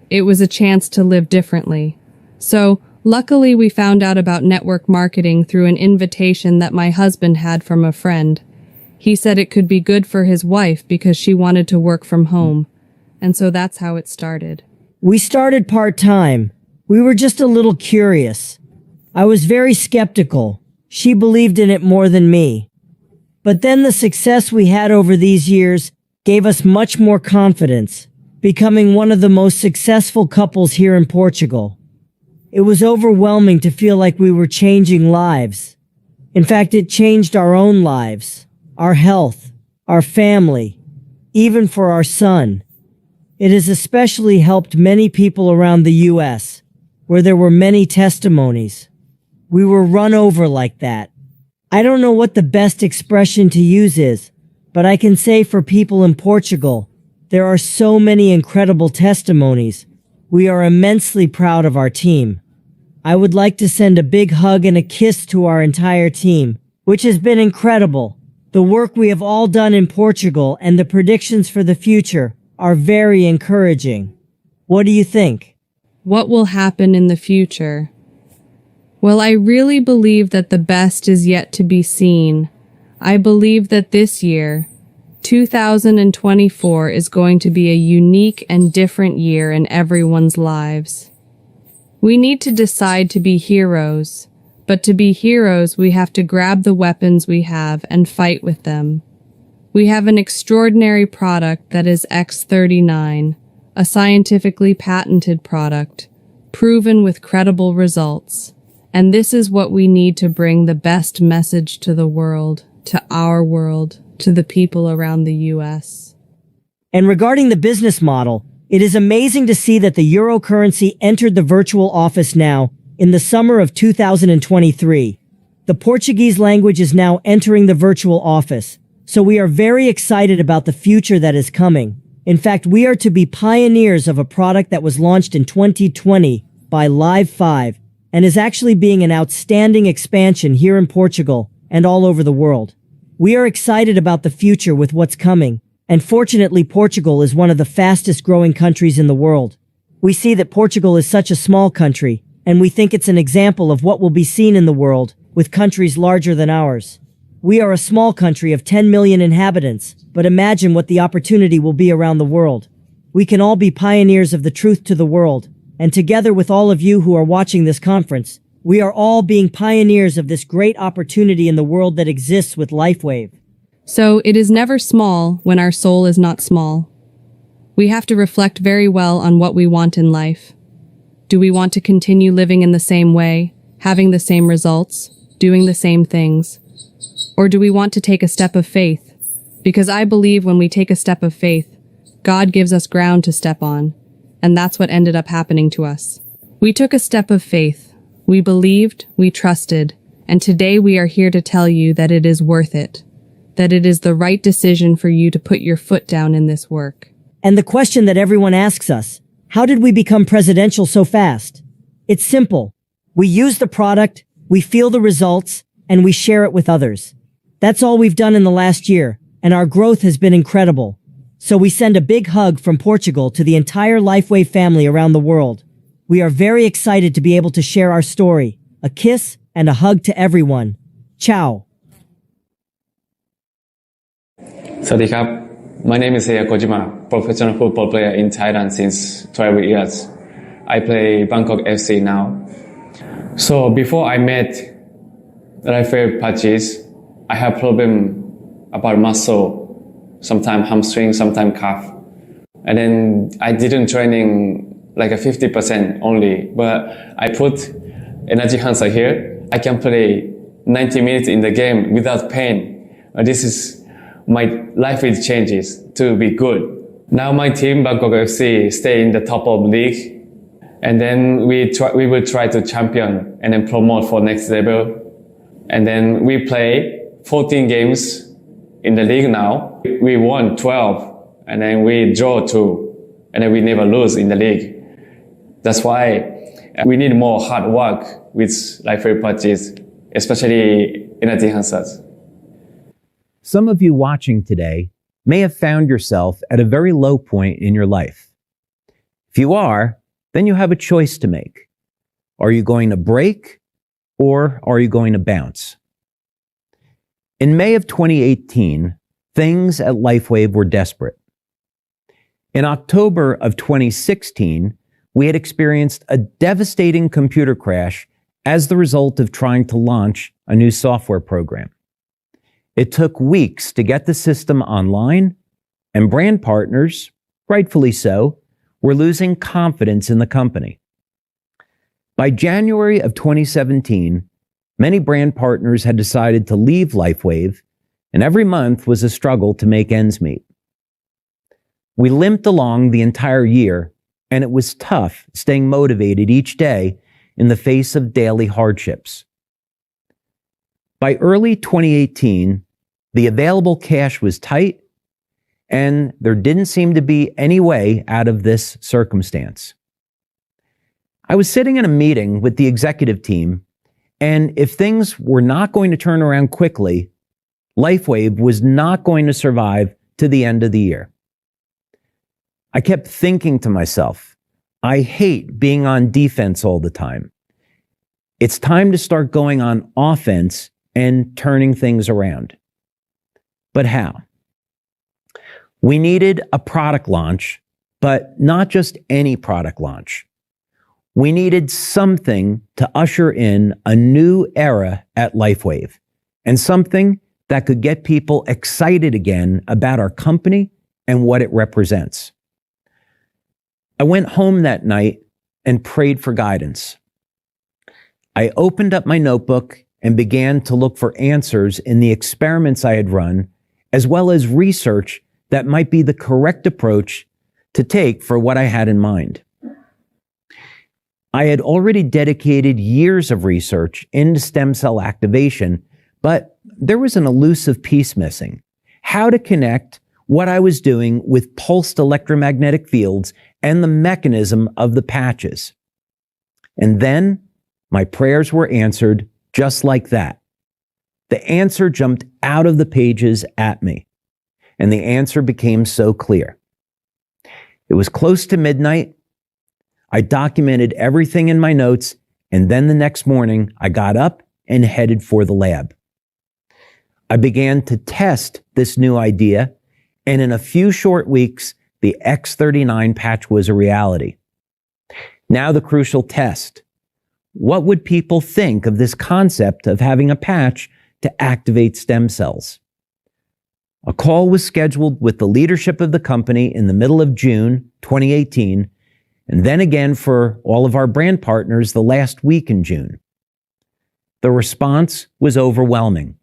It was a chance to live differently. So, luckily we found out about network marketing through an invitation that my husband had from a friend. He said it could be good for his wife because she wanted to work from home. And so that's how it started.
We started part-time. We were just a little curious. I was very skeptical. She believed in it more than me. But then the success we had over these years gave us much more confidence, becoming one of the most successful couples here in Portugal. It was overwhelming to feel like we were changing lives. In fact, it changed our own lives, our health, our family, even for our son. It has especially helped many people around the U.S., where there were many testimonies. We were run over like that. I don't know what the best expression to use is, but I can say for people in Portugal, there are so many incredible testimonies. We are immensely proud of our team. I would like to send a big hug and a kiss to our entire team, which has been incredible. The work we have all done in Portugal and the predictions for the future are very encouraging. What do you think?
What will happen in the future? Well, I really believe that the best is yet to be seen. I believe that this year, 2024, is going to be a unique and different year in everyone's lives. We need to decide to be heroes, but to be heroes, we have to grab the weapons we have and fight with them. We have an extraordinary product that is X39, a scientifically patented product, proven with credible results. And this is what we need to bring the best message to the world, to our world, to the people around the US.
And regarding the business model, it is amazing to see that the euro currency entered the virtual office now in the summer of 2023. The Portuguese language is now entering the virtual office, so we are very excited about the future that is coming. In fact, we are to be pioneers of a product that was launched in 2020 by LifeWave and is actually being an outstanding expansion here in Portugal and all over the world. We are excited about the future with what's coming, and fortunately Portugal is one of the fastest growing countries in the world. We see that Portugal is such a small country, and we think it's an example of what will be seen in the world with countries larger than ours. We are a small country of 10 million inhabitants, but imagine what the opportunity will be around the world. We can all be pioneers of the truth to the world, and together with all of you who are watching this conference, we are all being pioneers of this great opportunity in the world that exists with LifeWave.
So it is never small when our soul is not small. We have to reflect very well on what we want in life. Do we want to continue living in the same way, having the same results, doing the same things? Or do we want to take a step of faith? Because I believe when we take a step of faith, God gives us ground to step on. And that's what ended up happening to us. We took a step of faith. We believed, we trusted, and today we are here to tell you that it is worth it. That it is the right decision for you to put your foot down in this work.
And the question that everyone asks us, how did we become presidential so fast? It's simple. We use the product, we feel the results, and we share it with others. That's all we've done in the last year, and our growth has been incredible. So we send a big hug from Portugal to the entire LifeWave family around the world. We are very excited to be able to share our story. A kiss and a hug to everyone. Ciao.
สวัสดีครับ My name is Seiya Kojima, professional football player in Thailand since 12 years. I play Bangkok FC now. So before I met LifeWave patches, I have problem about muscle, sometimes hamstring, sometimes calf. And then I didn't training like a 50% only, but I put energy enhancer here. I can play 90 minutes in the game without pain. This is my life with changes to be good. Now my team Bangkok FC stay in the top of league, and then we will try to champion and then promote for next level. And then we play 14 games in the league now. We won 12, and then we draw 2, and then we never lose in the league. That's why we need more hard work with LifeWave patches, especially energy enhancers.
Some of you watching today may have found yourself at a very low point in your life. If you are, then you have a choice to make. Are you going to break or are you going to bounce? In May of 2018, things at LifeWave were desperate. In October of 2016, we had experienced a devastating computer crash as the result of trying to launch a new software program. It took weeks to get the system online, and brand partners, rightfully so, were losing confidence in the company. By January of 2017, many brand partners had decided to leave LifeWave, and every month was a struggle to make ends meet. We limped along the entire year, and it was tough staying motivated each day in the face of daily hardships. By early 2018, the available cash was tight, and there didn't seem to be any way out of this circumstance. I was sitting in a meeting with the executive team, and if things were not going to turn around quickly, LifeWave was not going to survive to the end of the year. I kept thinking to myself, I hate being on defense all the time. It's time to start going on offense and turning things around. But how? We needed a product launch, but not just any product launch. We needed something to usher in a new era at LifeWave, and something that could get people excited again about our company and what it represents. I went home that night and prayed for guidance. I opened up my notebook and began to look for answers in the experiments I had run, as well as research that might be the correct approach to take for what I had in mind. I had already dedicated years of research into stem cell activation, but there was an elusive piece missing: how to connect what I was doing with pulsed electromagnetic fields and the mechanism of the patches. And then my prayers were answered just like that. The answer jumped out of the pages at me, and the answer became so clear. It was close to midnight. I documented everything in my notes, and then the next morning I got up and headed for the lab. I began to test this new idea, and in a few short weeks, the X39 patch was a reality. Now the crucial test. What would people think of this concept of having a patch to activate stem cells? A call was scheduled with the leadership of the company in the middle of June 2018, and then again for all of our brand partners the last week in June. The response was overwhelming.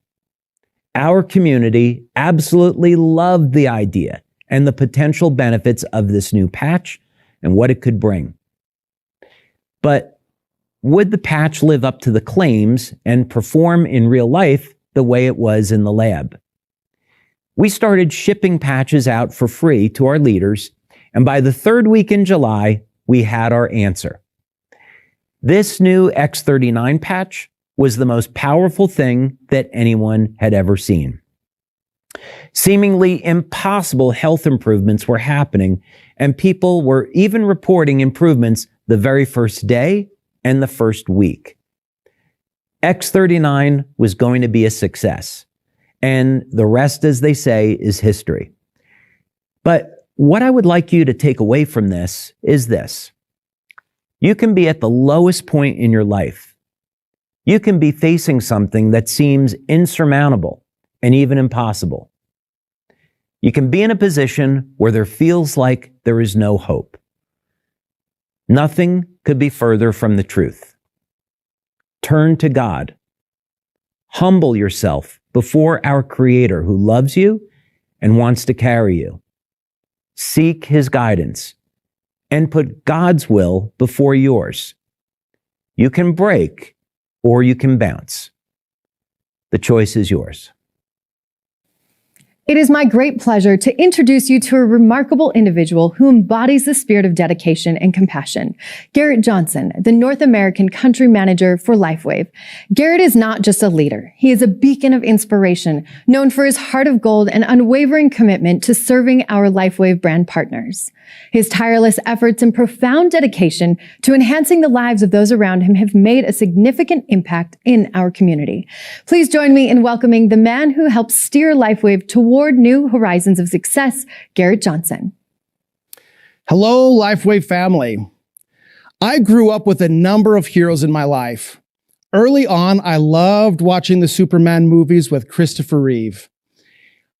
Our community absolutely loved the idea and the potential benefits of this new patch and what it could bring. But would the patch live up to the claims and perform in real life the way it was in the lab? We started shipping patches out for free to our leaders, and by the third week in July, we had our answer. This new X39 patch was the most powerful thing that anyone had ever seen. Seemingly impossible health improvements were happening, and people were even reporting improvements the very first day and the first week. X39 was going to be a success, and the rest, as they say, is history. But what I would like you to take away from this is this. You can be at the lowest point in your life. You can be facing something that seems insurmountable and even impossible. You can be in a position where there feels like there is no hope. Nothing could be further from the truth. Turn to God. Humble yourself before our Creator who loves you and wants to carry you. Seek His guidance and put God's will before yours. You can break or you can bounce. The choice is yours.
It is my great pleasure to introduce you to a remarkable individual who embodies the spirit of dedication and compassion. Garrett Johnson, the North American Country Manager for LifeWave. Garrett is not just a leader. He is a beacon of inspiration, known for his heart of gold and unwavering commitment to serving our LifeWave brand partners. His tireless efforts and profound dedication to enhancing the lives of those around him have made a significant impact in our community. Please join me in welcoming the man who helps steer LifeWave toward new horizons of success, Garrett Johnson.
Hello, LifeWave family. I grew up with a number of heroes in my life. Early on, I loved watching the Superman movies with Christopher Reeve.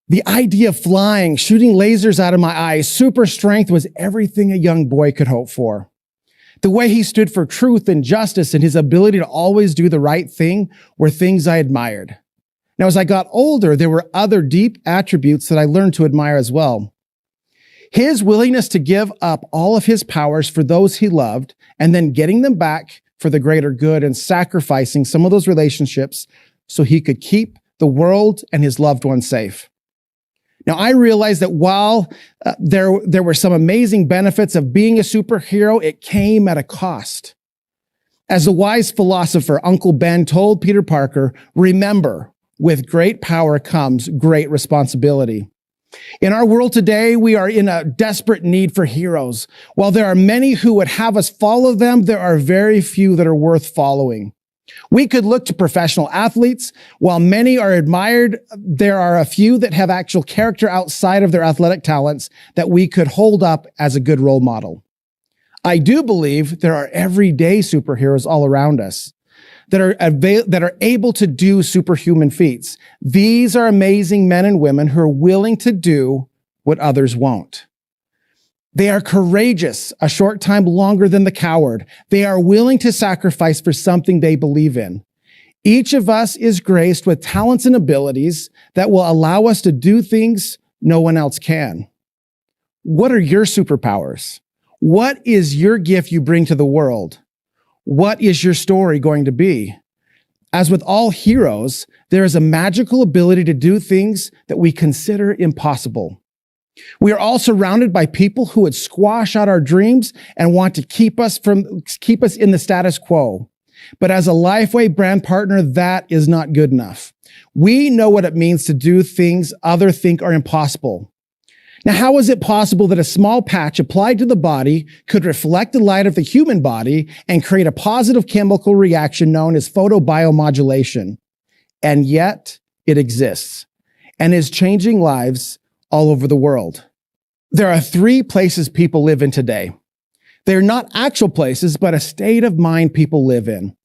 The idea of flying, shooting lasers out of my eyes, super strength was everything a young boy could hope for. The way he stood for truth and justice and his ability to always do the right thing were things I admired. Now, as I got older, there were other deep attributes that I learned to admire as well. His willingness to give up all of his powers for those he loved and then getting them back for the greater good and sacrificing some of those relationships so he could keep the world and his loved ones safe. Now, I realized that while there were some amazing benefits of being a superhero, it came at a cost. As the wise philosopher Uncle Ben told Peter Parker, remember, with great power comes great responsibility. In our world today, we are in a desperate need for heroes. While there are many who would have us follow them, there are very few that are worth following. We could look to professional athletes. While many are admired, there are a few that have actual character outside of their athletic talents that we could hold up as a good role model. I do believe there are everyday superheroes all around us that are able to do superhuman feats. These are amazing men and women who are willing to do what others won't. They are courageous a short time longer than the coward. They are willing to sacrifice for something they believe in. Each of us is graced with talents and abilities that will allow us to do things no one else can. What are your superpowers? What is your gift you bring to the world? What is your story going to be? As with all heroes, there is a magical ability to do things that we consider impossible. We are all surrounded by people who would squash out our dreams and want to keep us in the status quo. But as a LifeWave brand partner, that is not good enough. We know what it means to do things others think are impossible. Now, how is it possible that a small patch applied to the body could reflect the light of the human body and create a positive chemical reaction known as photobiomodulation? And yet it exists and is changing lives all over the world. There are 3 places people live in today. They're not actual places, but a state of mind people live in.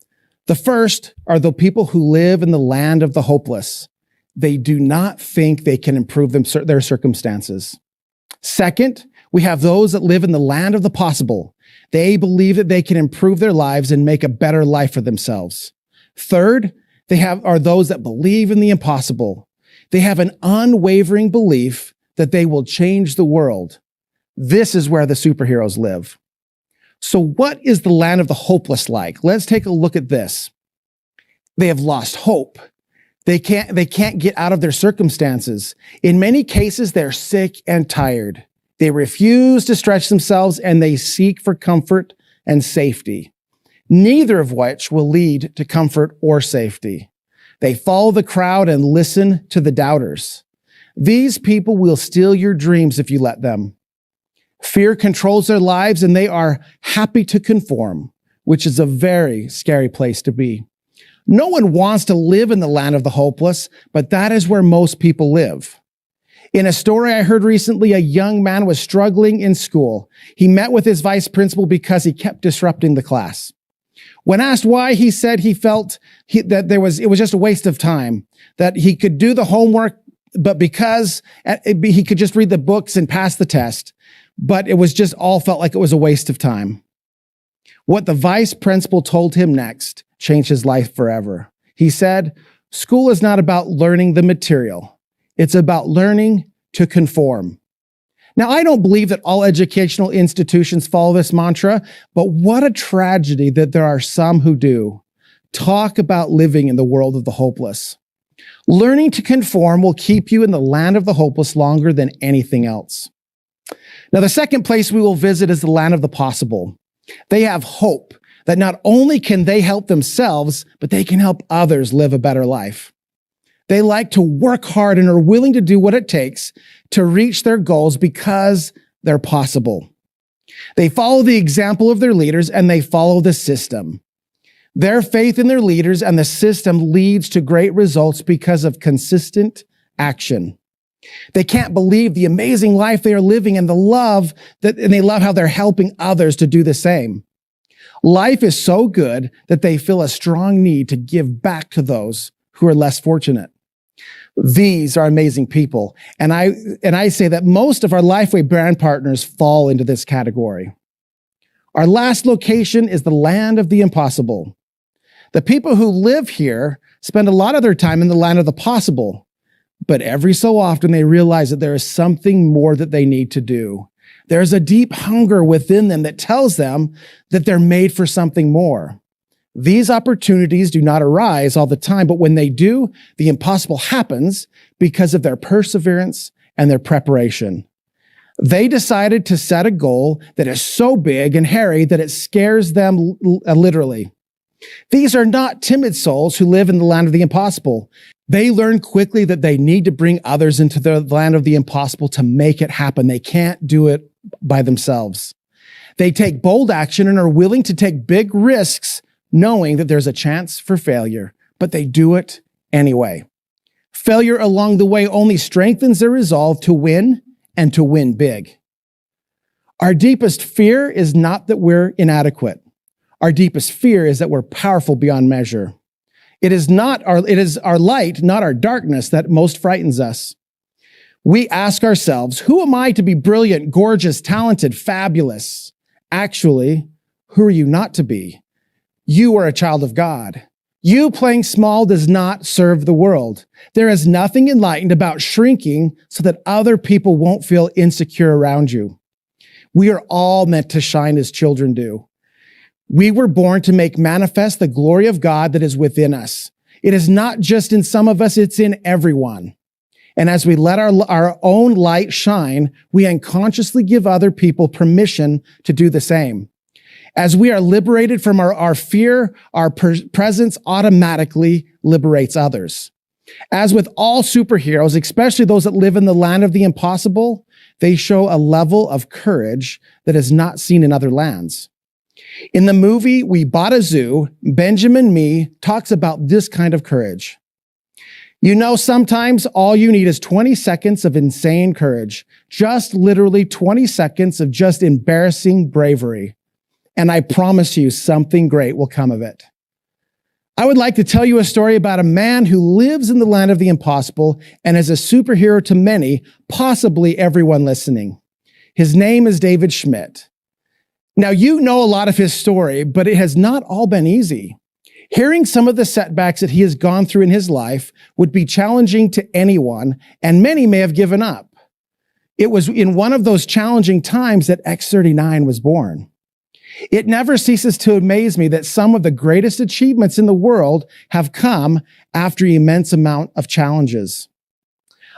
The first are the people who live in the land of the hopeless. They do not think they can improve their circumstances. Second, we have those that live in the land of the possible. They believe that they can improve their lives and make a better life for themselves. Third, are those that believe in the impossible. They have an unwavering belief that they will change the world. This is where the superheroes live. So what is the land of the hopeless like? Let's take a look at this. They have lost hope. They can't get out of their circumstances. In many cases, they're sick and tired. They refuse to stretch themselves and they seek for comfort and safety, neither of which will lead to comfort or safety. They follow the crowd and listen to the doubters. These people will steal your dreams if you let them. Fear controls their lives and they are happy to conform, which is a very scary place to be. No one wants to live in the land of the hopeless, but that is where most people live. In a story I heard recently, a young man was struggling in school. He met with his vice principal because he kept disrupting the class. When asked why, he said he felt that it was just a waste of time, that he could do the homework, but because he could just read the books and pass the test, but it was just all felt like it was a waste of time. What the vice principal told him next changed his life forever. He said, "School is not about learning the material. It's about learning to conform." Now, I don't believe that all educational institutions follow this mantra, but what a tragedy that there are some who do. Talk about living in the world of the hopeless. Learning to conform will keep you in the land of the hopeless longer than anything else. Now, the second place we will visit is the land of the possible. They have hope that not only can they help themselves, but they can help others live a better life. They like to work hard and are willing to do what it takes to reach their goals because they're possible. They follow the example of their leaders and they follow the system. Their faith in their leaders and the system leads to great results because of consistent action. They can't believe the amazing life they are living and they love how they're helping others to do the same. Life is so good that they feel a strong need to give back to those who are less fortunate. These are amazing people. And I say that most of our LifeWave brand partners fall into this category. Our last location is the land of the impossible. The people who live here spend a lot of their time in the land of the possible, but every so often they realize that there is something more that they need to do. There's a deep hunger within them that tells them that they're made for something more. These opportunities do not arise all the time, but when they do, the impossible happens because of their perseverance and their preparation. They decided to set a goal that is so big and hairy that it scares them literally. These are not timid souls who live in the land of the impossible. They learn quickly that they need to bring others into the land of the impossible to make it happen. They can't do it by themselves. They take bold action and are willing to take big risks, knowing that there's a chance for failure, but they do it anyway. Failure along the way only strengthens their resolve to win and to win big. Our deepest fear is not that we're inadequate. Our deepest fear is that we're powerful beyond measure. It is our light, not our darkness, that most frightens us. We ask ourselves, who am I to be brilliant, gorgeous, talented, fabulous? Actually, who are you not to be? You are a child of God. You playing small does not serve the world. There is nothing enlightened about shrinking so that other people won't feel insecure around you. We are all meant to shine as children do. We were born to make manifest the glory of God that is within us. It is not just in some of us, it's in everyone. And as we let our own light shine, we unconsciously give other people permission to do the same. As we are liberated from our fear, our presence automatically liberates others. As with all superheroes, especially those that live in the land of the impossible, they show a level of courage that is not seen in other lands. In the movie We Bought a Zoo, Benjamin Mee talks about this kind of courage. You know, sometimes all you need is 20 seconds of insane courage, just literally 20 seconds of just embarrassing bravery. And I promise you something great will come of it. I would like to tell you a story about a man who lives in the land of the impossible and is a superhero to many, possibly everyone listening. His name is David Schmidt. Now, you know a lot of his story, but it has not all been easy. Hearing some of the setbacks that he has gone through in his life would be challenging to anyone, and many may have given up. It was in one of those challenging times that X39 was born. It never ceases to amaze me that some of the greatest achievements in the world have come after an immense amount of challenges.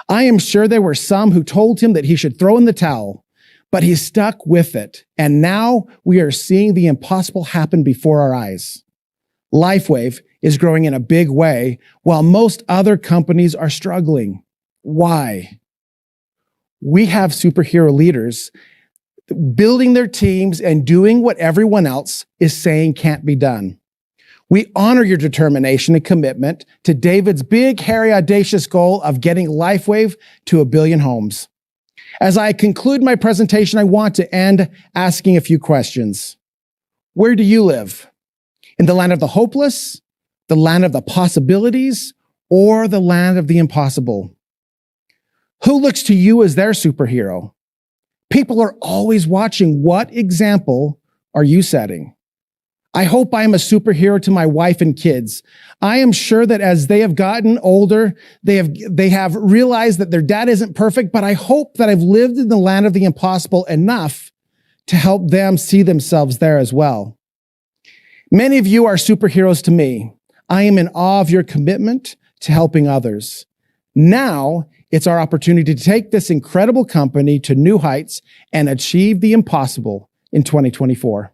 I am sure there were some who told him that he should throw in the towel, but he stuck with it. And now we are seeing the impossible happen before our eyes. LifeWave is growing in a big way while most other companies are struggling. Why? We have superhero leaders building their teams and doing what everyone else is saying can't be done. We honor your determination and commitment to David's big, hairy, audacious goal of getting LifeWave to 1 billion homes. As I conclude my presentation, I want to end asking a few questions. Where do you live? In the land of the hopeless, the land of the possibilities, or the land of the impossible? Who looks to you as their superhero? People are always watching. What example are you setting? I hope I am a superhero to my wife and kids. I am sure that as they have gotten older, they have realized that their dad isn't perfect, but I hope that I've lived in the land of the impossible enough to help them see themselves there as well. Many of you are superheroes to me. I am in awe of your commitment to helping others. Now, it's our opportunity to take this incredible company to new heights and achieve the impossible in 2024.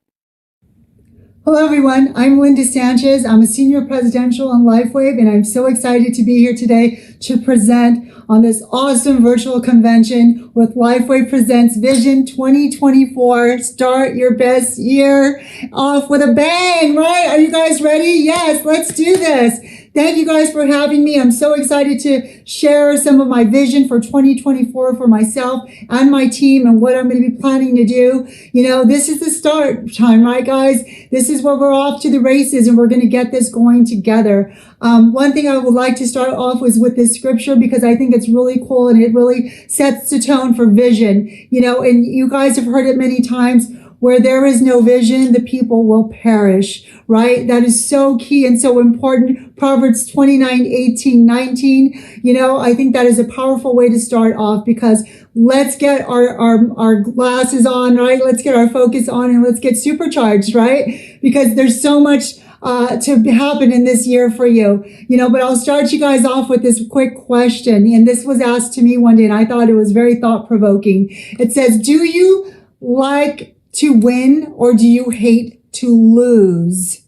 Hello, everyone. I'm Linda Sanchez. I'm a senior presidential on LifeWave, and I'm so excited to be here today to present on this awesome virtual convention with LifeWave Presents Vision 2024. Start your best year off with a bang, right? Are you guys ready? Yes, let's do this. Thank you guys for having me. I'm so excited to share some of my vision for 2024 for myself and my team and what I'm going to be planning to do. You know, this is the start time, right, guys? This is where we're off to the races and we're going to get this going together. One thing I would like to start off with this scripture because I think it's really cool and it really sets the tone for vision. You know, and you guys have heard it many times. Where there is no vision, the people will perish, right? That is so key and so important. Proverbs 29:18-19. You know, I think that is a powerful way to start off because let's get our glasses on, right? Let's get our focus on and let's get supercharged, right? Because there's so much to happen in this year for you, you know, but I'll start you guys off with this quick question. And this was asked to me one day and I thought it was very thought provoking. It says, do you like to win or do you hate to lose?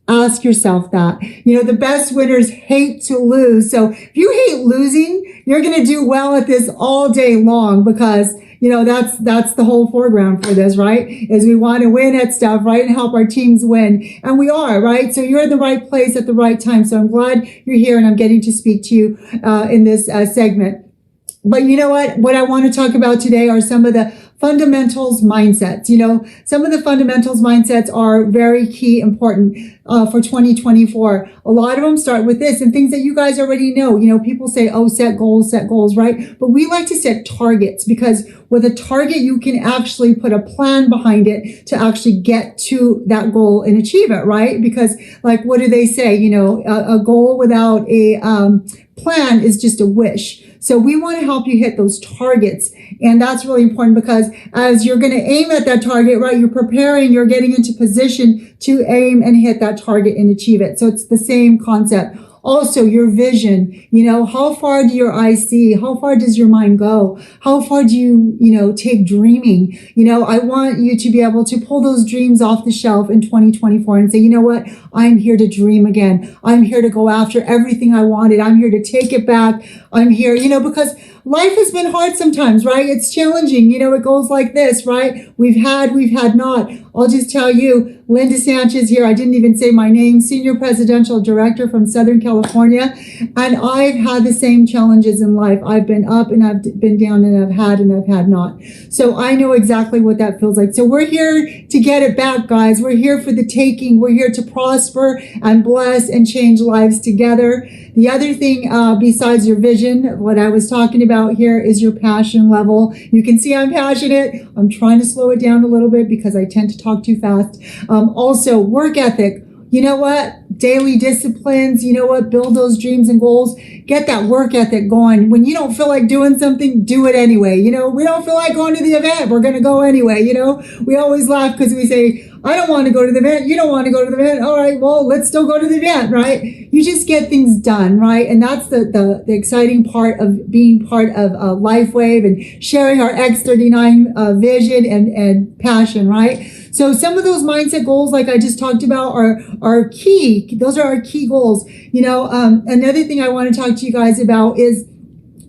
Ask yourself that. You know, the best winners hate to lose. So if you hate losing, you're going to do well at this all day long because, you know, that's the whole foreground for this, right? Is we want to win at stuff, right? And help our teams win. And we are, right? So you're in the right place at the right time. So I'm glad you're here and I'm getting to speak to you in this segment. But you know what? What I want to talk about today are some of the fundamentals mindsets. Some of the fundamentals mindsets are very key, important for 2024. A lot of them start with this and things that you guys already know. People say, oh, set goals, right? But we like to set targets because with a target, you can actually put a plan behind it to actually get to that goal and achieve it, right? Because like, what do they say? A goal without a plan is just a wish. So we want to help you hit those targets. And that's really important because as you're going to aim at that target, right, you're preparing, you're getting into position to aim and hit that target and achieve it. So it's the same concept. Also, your vision, how far do your eyes see? How far does your mind go? How far do you, take dreaming? I want you to be able to pull those dreams off the shelf in 2024 and say, you know what? I'm here to dream again. I'm here to go after everything I wanted. I'm here to take it back. I'm here, because life has been hard sometimes, right? It's challenging. It goes like this, right? We've had not. I'll just tell you, Linda Sanchez here. I didn't even say my name, Senior Presidential Director from Southern California. And I've had the same challenges in life. I've been up and I've been down and I've had not. So I know exactly what that feels like. So we're here to get it back, guys. We're here for the taking. We're here to prosper and bless and change lives together. The other thing, besides your vision, what I was talking about here is your passion level. You can see I'm passionate. I'm trying to slow it down a little bit because I tend to talk too fast. Also, work ethic. You know what? Daily disciplines. You know what? Build those dreams and goals. Get that work ethic going. When you don't feel like doing something, do it anyway. We don't feel like going to the event. We're going to go anyway. We always laugh because we say, I don't want to go to the event. You don't want to go to the event. All right, well, let's still go to the event, right? You just get things done, right? And that's the exciting part of being part of LifeWave and sharing our X39 vision and passion, right? So some of those mindset goals, like I just talked about, are key. Those are our key goals. Another thing I want to talk to you guys about is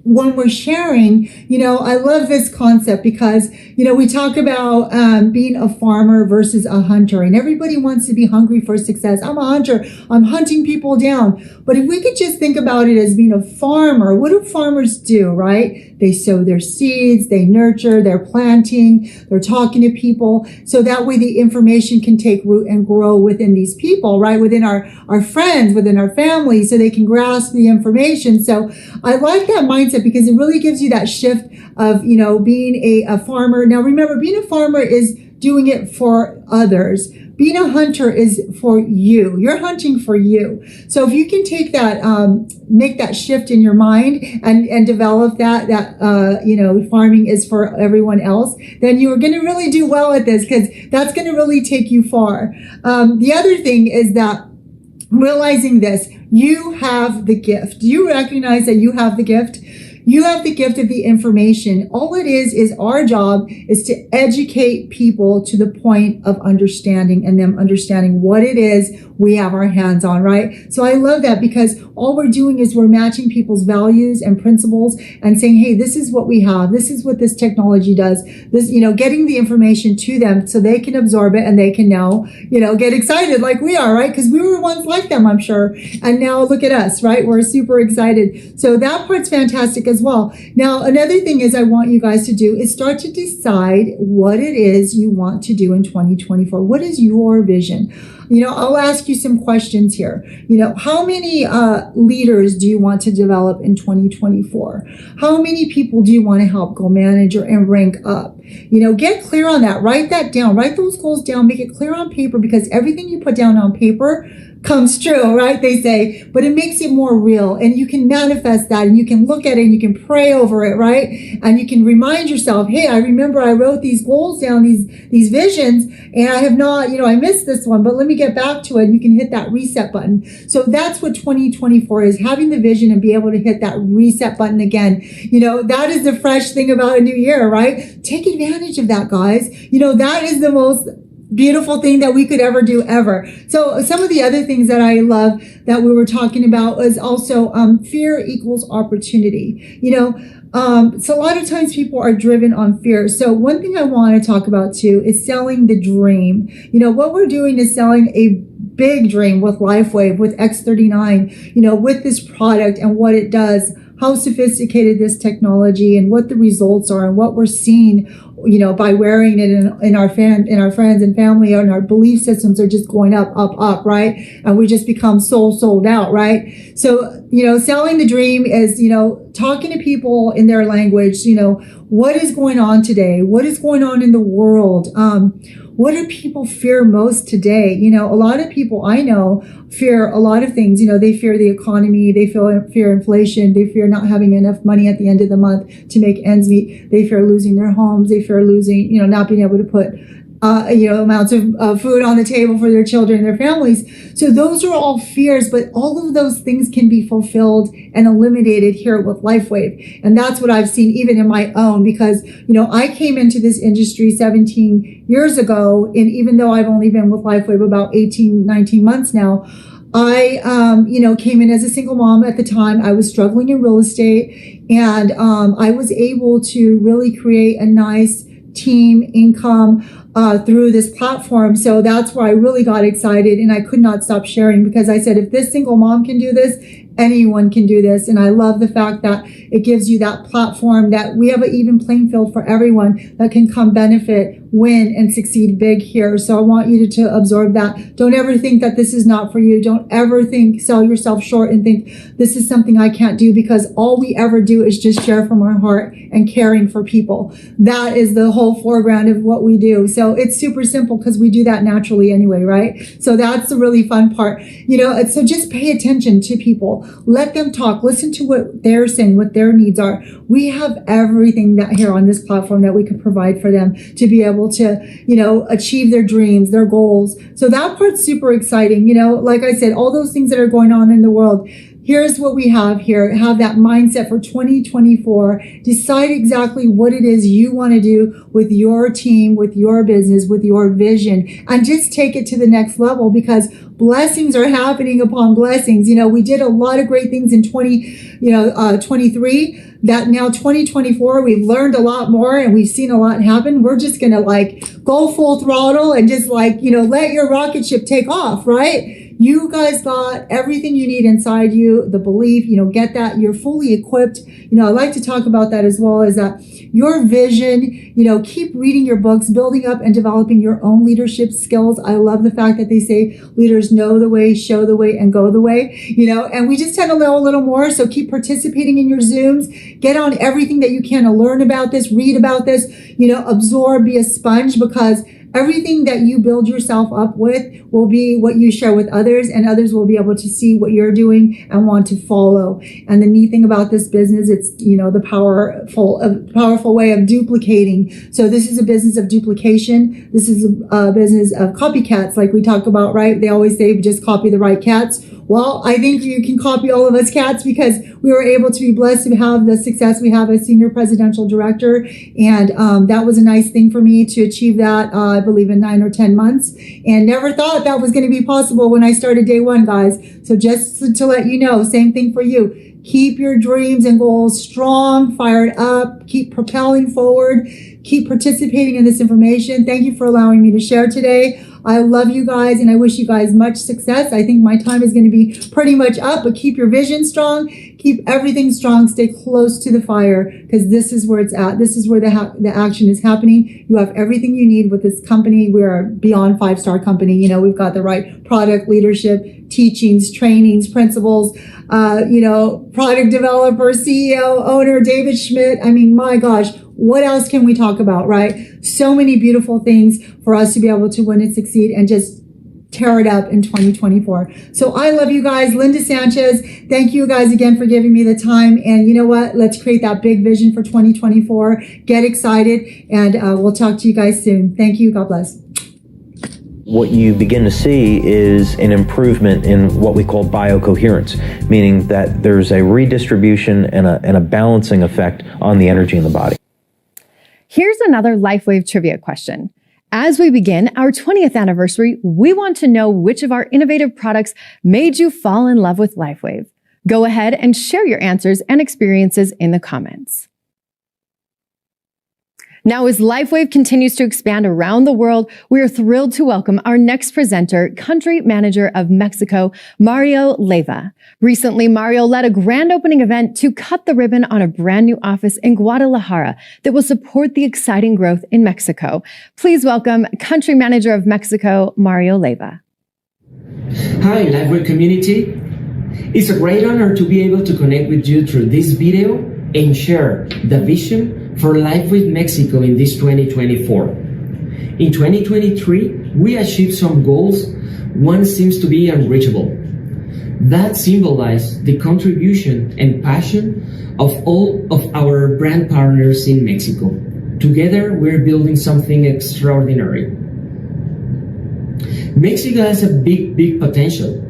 when we're sharing, I love this concept because, we talk about being a farmer versus a hunter, and everybody wants to be hungry for success. I'm a hunter. I'm hunting people down. But if we could just think about it as being a farmer, what do farmers do, right? They sow their seeds, they nurture, they're planting, they're talking to people. So that way the information can take root and grow within these people, right? Within our friends, within our family, so they can grasp the information. So I like that mindset because it really gives you that shift of, being a farmer. Now remember, being a farmer is doing it for others. Being a hunter is for you. You're hunting for you. So if you can take that, make that shift in your mind and develop that farming is for everyone else, then you're going to really do well at this because that's going to really take you far. The other thing is that realizing this, you have the gift. Do you recognize that you have the gift? You have the gift of the information. All it is our job is to educate people to the point of understanding and them understanding what it is we have our hands on, right? So I love that because all we're doing is we're matching people's values and principles and saying, hey, this is what we have. This is what this technology does. This, getting the information to them so they can absorb it and they can now, get excited like we are, right? Because we were once like them, I'm sure. And now look at us, right? We're super excited. So that part's fantastic as well. Now, another thing is I want you guys to do is start to decide what it is you want to do in 2024. What is your vision? I'll ask you some questions here. How many leaders do you want to develop in 2024? How many people do you want to help go manager and rank up? Get clear on that. Write that down. Write those goals down. Make it clear on paper because everything you put down on paper comes true, right? They say, but it makes it more real and you can manifest that and you can look at it and you can pray over it, right? And you can remind yourself, hey, I remember I wrote these goals down, these visions, and I have not, I missed this one, but let me get back to it. And you can hit that reset button. So that's what 2024 is, having the vision and be able to hit that reset button again. That is the fresh thing about a new year, right? Take advantage of that, guys. That is the most beautiful thing that we could ever do ever. So some of the other things that I love that we were talking about was also fear equals opportunity. So a lot of times people are driven on fear. So one thing I want to talk about too is selling the dream. What we're doing is selling a big dream with LifeWave, with X39, with this product and what it does, how sophisticated this technology and what the results are and what we're seeing by wearing it in our friends and family, and our belief systems are just going up, right? And we just become sold out, right? So, selling the dream is, talking to people in their language, what is going on today? What is going on in the world? What do people fear most today? A lot of people I know fear a lot of things. They fear the economy. They fear inflation. They fear not having enough money at the end of the month to make ends meet. They fear losing their homes. They fear losing, not being able to put amounts of food on the table for their children and their families. So those are all fears, but all of those things can be fulfilled and eliminated here with LifeWave. And that's what I've seen even in my own, because, I came into this industry 17 years ago. And even though I've only been with LifeWave about 18, 19 months now, I, came in as a single mom at the time. I was struggling in real estate, and I was able to really create a nice team income through this platform. So that's where I really got excited, and I could not stop sharing, because I said, if this single mom can do this, anyone can do this. And I love the fact that it gives you that platform, that we have an even playing field for everyone that can come benefit, win, and succeed big here. So I want you to absorb that. Don't ever think that this is not for you. Don't ever sell yourself short and think this is something I can't do, because all we ever do is just share from our heart and caring for people. That is the whole foreground of what we do. So it's super simple, because we do that naturally anyway, right? So that's the really fun part. So just pay attention to people. Let them talk. Listen to what they're saying, what their needs are. We have everything that here on this platform that we can provide for them to be able to, achieve their dreams, their goals. So that part's super exciting. Like I said, all those things that are going on in the world. Here's what we have here. Have that mindset for 2024. Decide exactly what it is you want to do with your team, with your business, with your vision, and just take it to the next level, because blessings are happening upon blessings. We did a lot of great things in 23, that now 2024, we've learned a lot more and we've seen a lot happen. We're just going to go full throttle and just let your rocket ship take off, right? You guys got everything you need inside you, the belief, get that. You're fully equipped. I like to talk about that as well, is that your vision, keep reading your books, building up and developing your own leadership skills. I love the fact that they say leaders know the way, show the way, and go the way, and we just tend to know a little more. So keep participating in your Zooms, get on everything that you can to learn about this, read about this, absorb, be a sponge, because everything that you build yourself up with will be what you share with others, and others will be able to see what you're doing and want to follow. And the neat thing about this business, it's, the powerful way of duplicating. So this is a business of duplication. This is a business of copycats, like we talk about, right? They always say just copy the right cats. Well, I think you can copy all of us cats, because we were able to be blessed to have the success we have as senior presidential director. And that was a nice thing for me to achieve that, I believe in 9 or 10 months, and never thought that was going to be possible when I started day one, guys. So just to let you know, same thing for you. Keep your dreams and goals strong, fired up, keep propelling forward, keep participating in this information. Thank you for allowing me to share today. I love you guys, and I wish you guys much success. I think my time is going to be pretty much up, but keep your vision strong, keep everything strong, stay close to the fire, because this is where it's at. This is where the action is happening. You have everything you need with this company. We're beyond 5-star company. We've got the right product, leadership, teachings, trainings, principles, product developer, CEO, owner, David Schmidt. I mean, my gosh, what else can we talk about, right? So many beautiful things for us to be able to win and succeed and just tear it up in 2024. So I love you guys. Linda Sanchez, thank you guys again for giving me the time. And you know what? Let's create that big vision for 2024. Get excited, and we'll talk to you guys soon. Thank you. God bless.
What you begin to see is an improvement in what we call biocoherence, meaning that there's a redistribution and a balancing effect on the energy in the body.
Here's another LifeWave trivia question. As we begin our 20th anniversary, we want to know which of our innovative products made you fall in love with LifeWave. Go ahead and share your answers and experiences in the comments. Now, as LifeWave continues to expand around the world, we are thrilled to welcome our next presenter, Country Manager of Mexico, Mario Leyva. Recently, Mario led a grand opening event to cut the ribbon on a brand new office in Guadalajara that will support the exciting growth in Mexico. Please welcome Country Manager of Mexico, Mario Leyva.
Hi, LifeWave community. It's a great honor to be able to connect with you through this video and share the vision for LifeWave Mexico in this 2024. In 2023, we achieved some goals. One seems to be unreachable. That symbolizes the contribution and passion of all of our brand partners in Mexico. Together, we're building something extraordinary. Mexico has a big potential.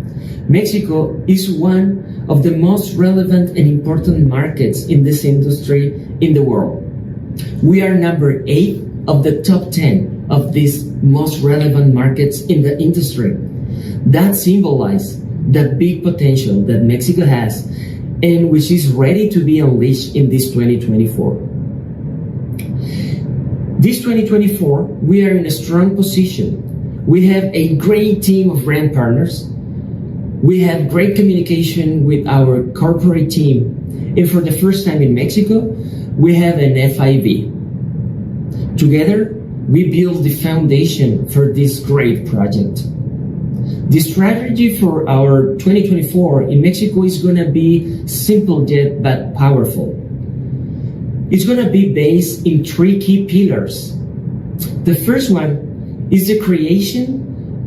Mexico is one of the most relevant and important markets in this industry in the world. We are number 8 of the top 10 of these most relevant markets in the industry. That symbolizes the big potential that Mexico has and which is ready to be unleashed in this 2024. This 2024, we are in a strong position. We have a great team of brand partners. We have great communication with our corporate team. And for the first time in Mexico, we have an FIV. Together, we build the foundation for this great project. The strategy for our 2024 in Mexico is going to be simple yet but powerful. It's going to be based in 3 key pillars. The first one is the creation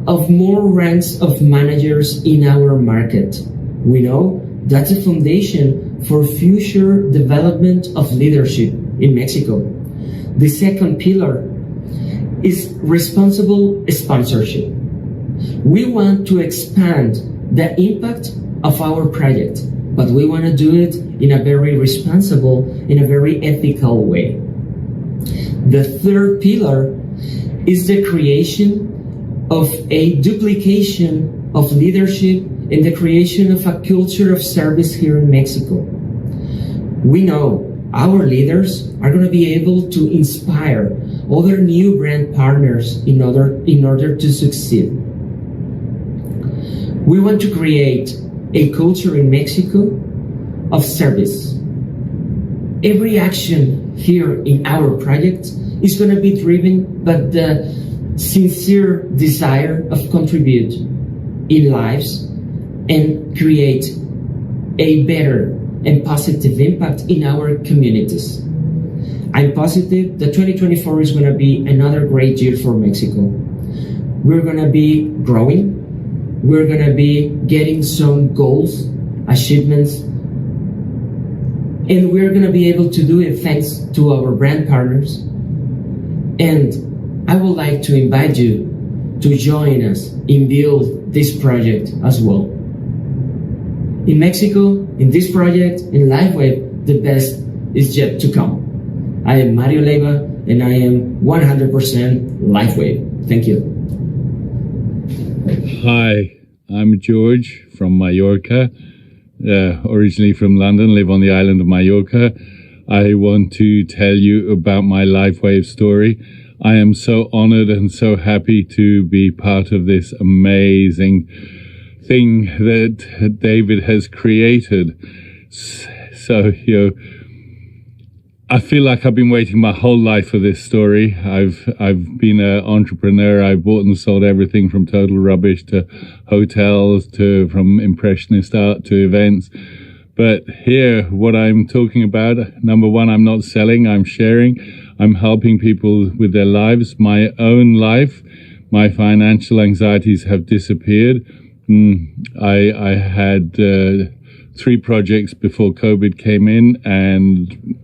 of more ranks of managers in our market. We know that's a foundation for future development of leadership in Mexico. The second pillar is responsible sponsorship. We want to expand the impact of our project, but we want to do it in a very responsible, in a very ethical way. The third pillar is the creation of a duplication of leadership and the creation of a culture of service here in Mexico. We know our leaders are going to be able to inspire other new brand partners in order to succeed. We want to create a culture in Mexico of service. Every action here in our project is going to be driven by the sincere desire of contribute in lives and create a better and positive impact in our communities. I'm positive that 2024 is going to be another great year for Mexico. We're going to be growing. We're going to be getting some goals, achievements, and we're going to be able to do it thanks to our brand partners. And I would like to invite you to join us in build this project as well. In Mexico, in this project, in LifeWave, the best is yet to come. I am Mario Leyva, and I am 100% LifeWave. Thank you.
Hi, I'm George from Mallorca, originally from London, live on the island of Mallorca. I want to tell you about my LifeWave story. I am so honored and so happy to be part of this amazing thing that David has created. So, I feel like I've been waiting my whole life for this story. I've been an entrepreneur. I've bought and sold everything from total rubbish to hotels to from impressionist art to events. But here, what I'm talking about, number one, I'm not selling, I'm sharing. I'm helping people with their lives. My own life, my financial anxieties have disappeared. I had 3 projects before COVID came in, and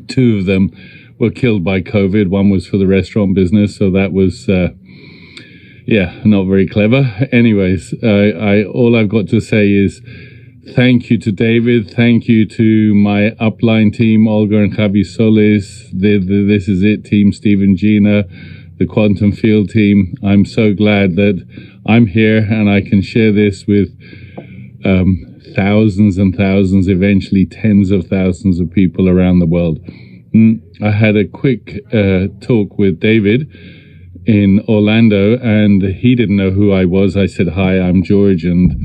2 of them were killed by COVID. One was for the restaurant business, so that was, not very clever. Anyways, all I've got to say is thank you to David. Thank you to my upline team, Olga and Javi Solis, the This Is It team, Steve and Gina, the Quantum Field team. I'm so glad that I'm here and I can share this with thousands and thousands, eventually tens of thousands of people around the world. I had a quick talk with David in Orlando, and he didn't know who I was. I said, "Hi, I'm George," and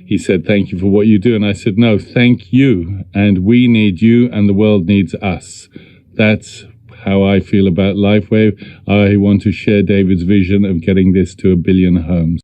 he said, "Thank you for what you do." And I said, "No, thank you. And we need you, and the world needs us." That's how I feel about LifeWave. I want to share David's vision of getting this to 1 billion homes.